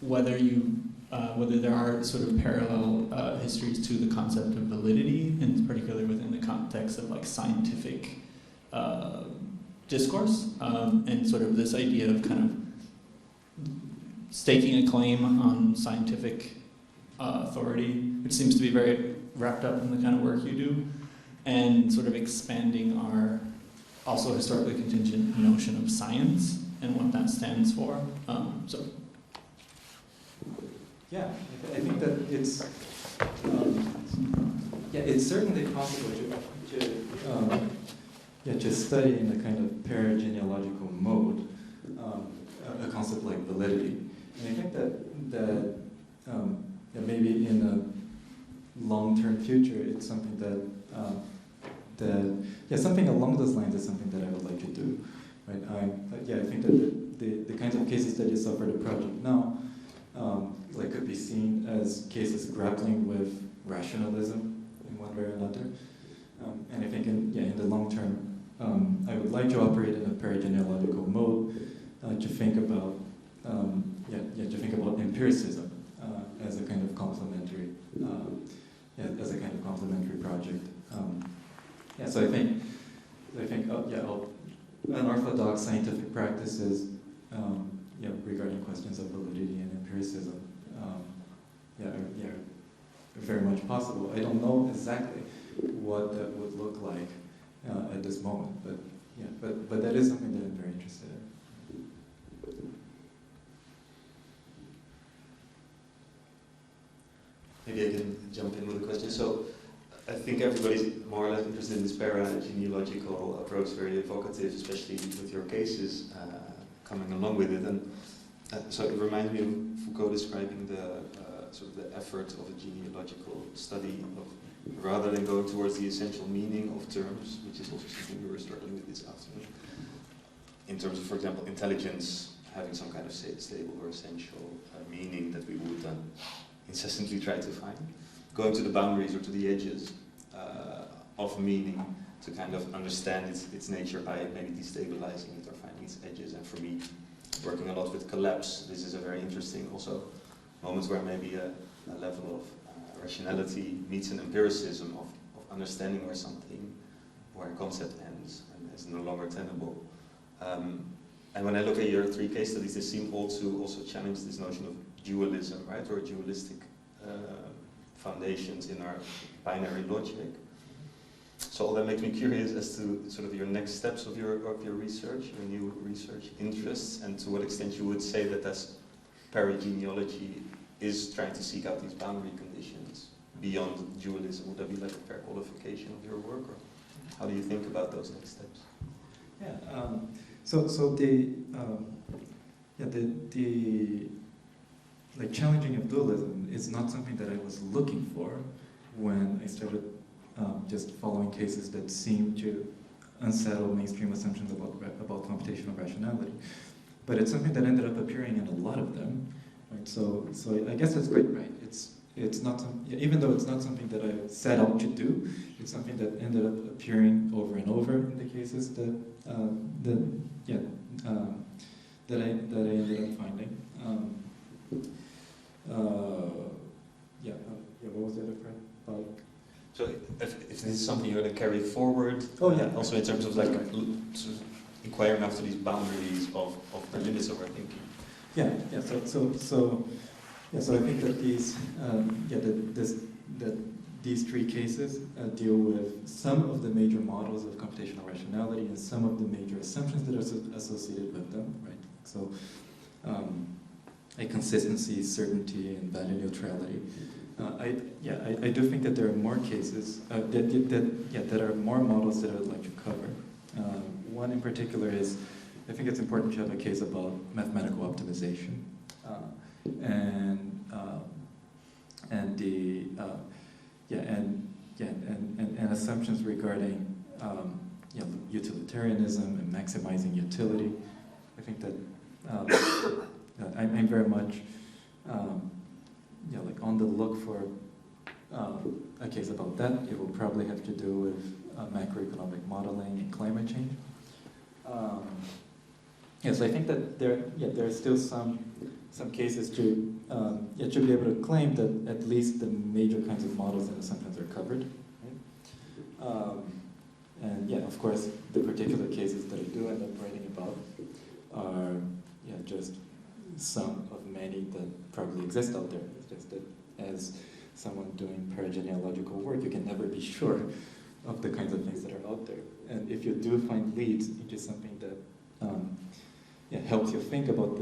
whether there are sort of parallel histories to the concept of validity, and particularly within the context of like scientific discourse, and sort of this idea of kind of staking a claim on scientific authority, which seems to be very wrapped up in the kind of work you do, and sort of expanding our also historically contingent notion of science and what that stands for. Yeah, I think that it's certainly possible to study in a kind of perigeneological mode a concept like validity. And I think that maybe in a long-term future, it's something something along those lines is something that I would like to do. Right? I think that the kinds of cases that you saw for the project now, could be seen as cases grappling with rationalism in one way or another. And I think in the long term, I would like to operate in a perigenealogical mode to think about empiricism as a kind of complementary project. So I think unorthodox scientific practices regarding questions of validity and empiricism are very much possible. I don't know exactly what that would look like at this moment, but that is something that I'm very interested in. Maybe I can jump in with a question. So I think everybody's more or less interested in this para-genealogical approach, very evocative, especially with your cases coming along with it. And so it reminds me of Foucault describing the sort of the effort of a genealogical study of, rather than going towards the essential meaning of terms, which is also something we were struggling with this afternoon, in terms of, for example, intelligence having some kind of stable or essential meaning that we would incessantly try to find, going to the boundaries or to the edges of meaning to kind of understand its nature by maybe destabilizing it or finding its edges. And for me, working a lot with collapse, this is a very interesting also moment where maybe a level of rationality meets an empiricism of understanding where a concept ends and is no longer tenable. And when I look at your 3 case studies, they seem all to also challenge this notion of dualism, right, or dualistic foundations in our binary logic. So all that makes me curious as to sort of your next steps of your research, your new research interests, and to what extent you would say that as perigeneology is trying to seek out these boundary conditions beyond dualism. Would that be like a fair qualification of your work, or how do you think about those next steps? Yeah. So the like challenging of dualism is not something that I was looking for when I started just following cases that seem to unsettle mainstream assumptions about computational rationality. But it's something that ended up appearing in a lot of them. Right? So I guess that's great, right? It's not even though it's not something that I set out to do, it's something that ended up appearing over and over in the cases that I ended up finding. What was the other part about? So if this is something you're going to carry forward, also in terms of like sort of inquiring after these boundaries of the limits of our thinking. So I think that these 3 cases deal with some of the major models of computational rationality and some of the major assumptions that are associated with them, right? So, consistency, certainty, and value neutrality. I do think that there are more cases that are more models that I would like to cover. One in particular is, I think it's important to have a case about mathematical optimization, and assumptions regarding utilitarianism and maximizing utility. I think that I'm very much like on the look for a case about that. It will probably have to do with macroeconomic modeling and climate change. So I think that there are still some cases to be able to claim that at least the major kinds of models and assumptions are covered. Right? Of course, the particular cases that I do end up writing about are just some of many that probably exist out there. It's just that as someone doing perigeneological work, you can never be sure of the kinds of things that are out there. And if you do find leads into something that helps you think about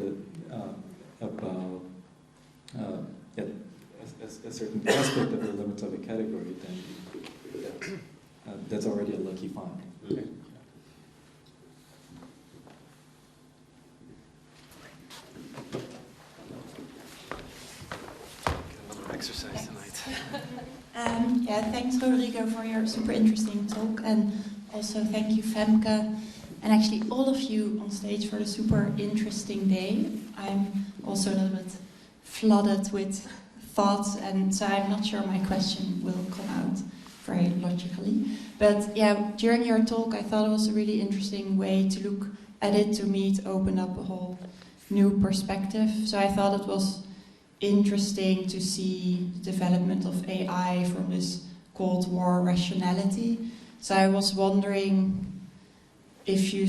a certain aspect of the limits of a category, then that's already a lucky find. Okay. Another exercise tonight. Thanks Rodrigo for your super interesting talk, and also thank you Femke, and actually all of you on stage for the super interesting day. I'm also a little bit flooded with thoughts, and so I'm not sure my question will come out very logically. But during your talk I thought it was a really interesting way to look at it. To me, it opened up a whole new perspective. So I thought it was interesting to see the development of AI from this Cold War rationality. So I was wondering if you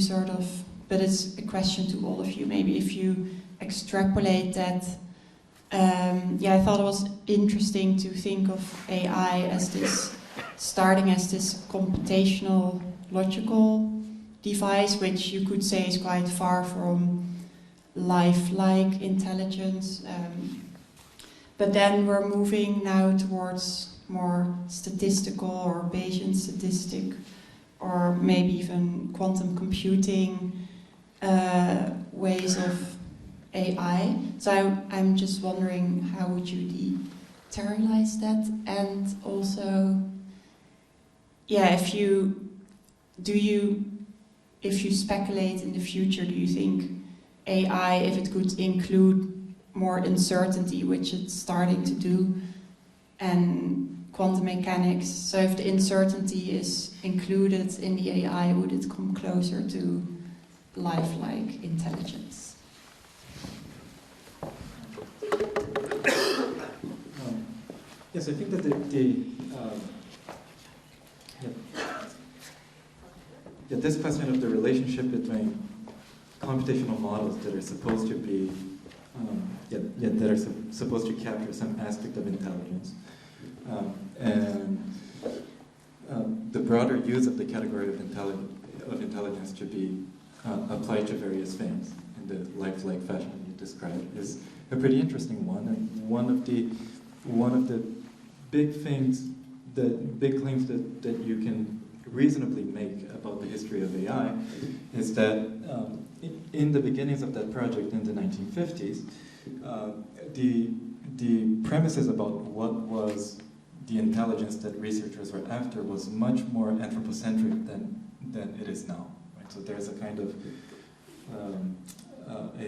but it's a question to all of you, maybe if you extrapolate that. I thought it was interesting to think of AI as starting as this computational logical device, which you could say is quite far from lifelike intelligence. But then we're moving now towards more statistical or Bayesian statistic, or maybe even quantum computing ways of AI. So I'm just wondering, how would you deterritorialize that? And also, if you speculate in the future, do you think AI, if it could include more uncertainty, which it's starting to do, and quantum mechanics, so if the uncertainty is included in the AI, would it come closer to lifelike intelligence? Yes, I think that this question of the relationship between computational models that are supposed to be that are supposed to capture some aspect of intelligence, and the broader use of the category of intelligence to be applied to various things in the lifelike fashion you described is a pretty interesting one, and one of the big claims that you can reasonably make about the history of AI is that in the beginnings of that project in the 1950s, the premises about what was the intelligence that researchers were after was much more anthropocentric than it is now. Right? So there's a kind of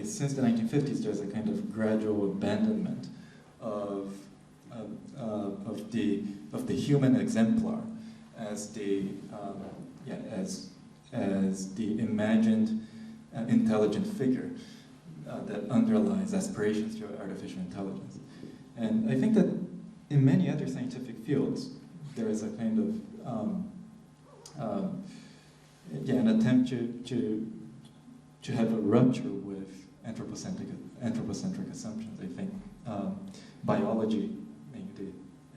since the 1950s, there's a kind of gradual abandonment of the human exemplar as the imagined intelligent figure that underlies aspirations to artificial intelligence. And I think that in many other scientific fields, there is a kind of an attempt to have a rupture with anthropocentric assumptions. I think biology, the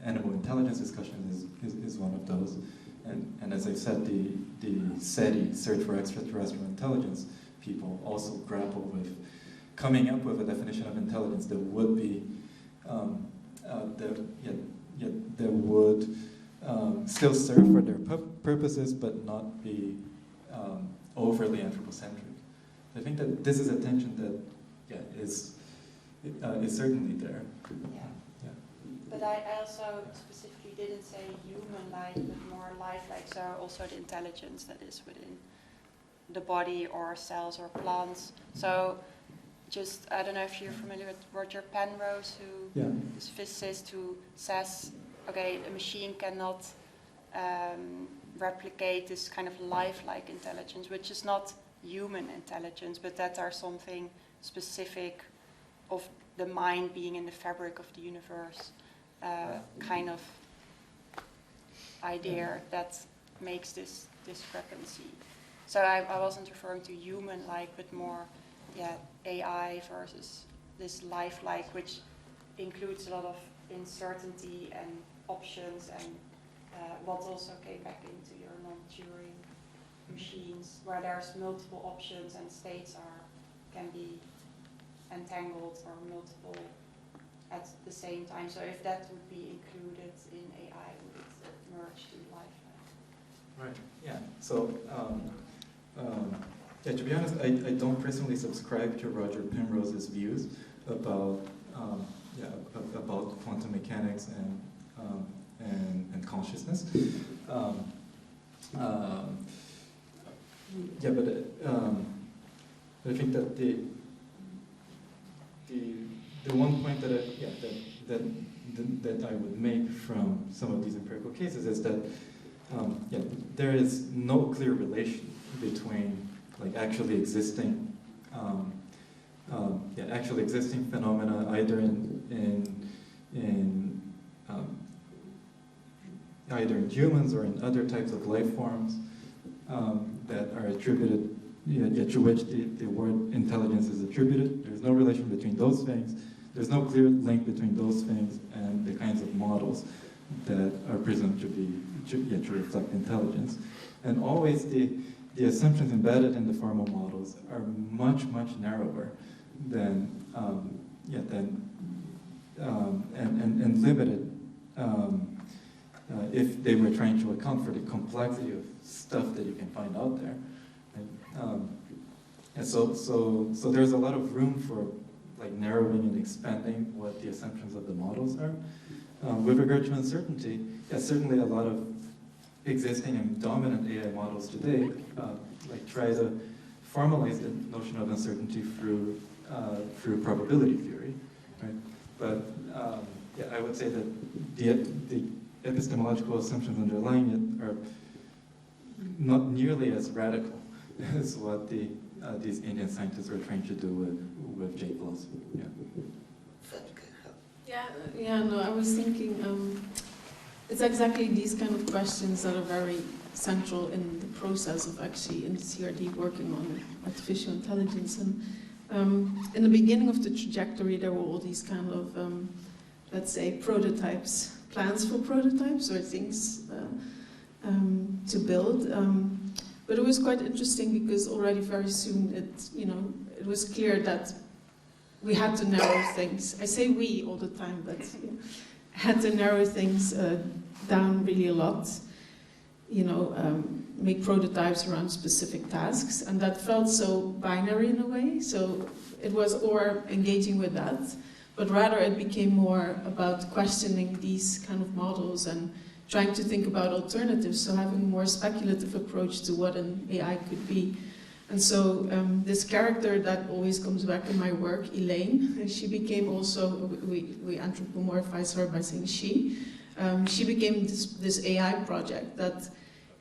animal intelligence discussion is one of those. And as I said, the SETI, Search for Extraterrestrial Intelligence, people also grapple with coming up with a definition of intelligence that would be that would still serve for their purposes, but not be overly anthropocentric. I think that this is a tension that is certainly there. Yeah. But I also specifically didn't say human-like, but more life-like. So also the intelligence that is within the body or cells or plants. So just, I don't know if you're familiar with Roger Penrose, who is a physicist, who says, okay, a machine cannot replicate this kind of lifelike intelligence, which is not human intelligence, but that are something specific of the mind being in the fabric of the universe, kind of idea that makes this discrepancy. So I wasn't referring to human-like, but more, AI versus this lifelike, which includes a lot of uncertainty and options, and what also came back into your non-Turing machines, where there's multiple options and states can be entangled or multiple at the same time. So if that would be included in AI, would it merge to lifelike? Right. Yeah. So. To be honest, I don't personally subscribe to Roger Penrose's views about quantum mechanics and consciousness. But I think that the one point that I would make from some of these empirical cases is that there is no clear relation between actually existing phenomena either either in humans or in other types of life forms that are attributed, to which the word intelligence is attributed. There's no relation between those things. There's no clear link between those things and the kinds of models that are presumed to reflect intelligence. And always the assumptions embedded in the formal models are much, much narrower than and limited if they were trying to account for the complexity of stuff that you can find out there. And so there's a lot of room for narrowing and expanding what the assumptions of the models are. With regard to uncertainty, certainly a lot of existing and dominant AI models today try to formalize the notion of uncertainty through probability theory, right? But I would say that the epistemological assumptions underlying it are not nearly as radical as what these Indian scientists were trying to do with J philosophy. I was thinking it's exactly these kind of questions that are very central in the process of actually in CRD working on artificial intelligence. And in the beginning of the trajectory, there were all these kind of, let's say, prototypes, plans for prototypes or things to build. But it was quite interesting because already very soon it was clear that we had to narrow things. I say we all the time, but had to narrow things down really a lot. Make prototypes around specific tasks, and that felt so binary in a way. So it was or engaging with that, but rather it became more about questioning these kind of models and trying to think about alternatives, so having a more speculative approach to what an AI could be. And so this character that always comes back in my work, Elaine, she became also, we anthropomorphize her by saying she became this AI project that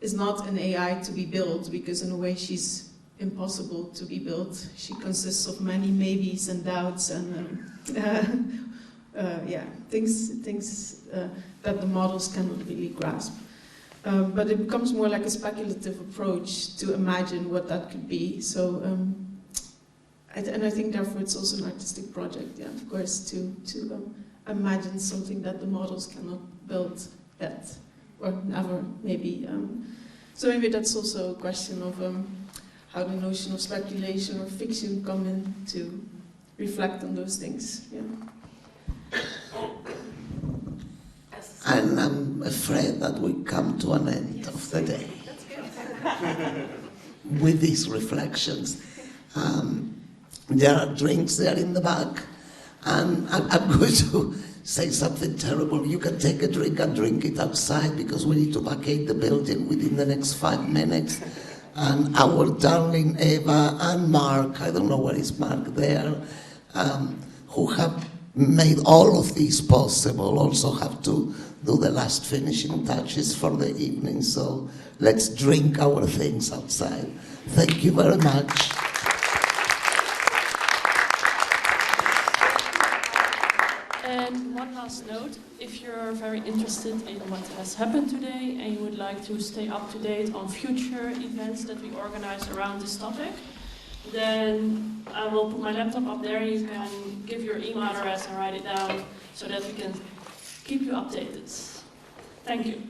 is not an AI to be built, because in a way she's impossible to be built. She consists of many maybes and doubts and things that the models cannot really grasp. But it becomes more like a speculative approach to imagine what that could be. So, and I think therefore it's also an artistic project, yeah, of course, to imagine something that the models cannot build yet, or never, maybe. So maybe that's also a question of how the notion of speculation or fiction come in to reflect on those things, yeah. And I'm afraid that we come to an end of the day with these reflections. There are drinks there in the back, and I'm going to say something terrible. You can take a drink and drink it outside, because we need to vacate the building within the next 5 minutes. And our darling Eva and Mark, I don't know where is Mark there, who have made all of this possible, also have to do the last finishing touches for the evening. So let's drink our things outside. Thank you very much. And one last note, if you're very interested in what has happened today and you would like to stay up to date on future events that we organize around this topic, then I will put my laptop up there. You can give your email address and write it down so that we can keep you updated. Thank you.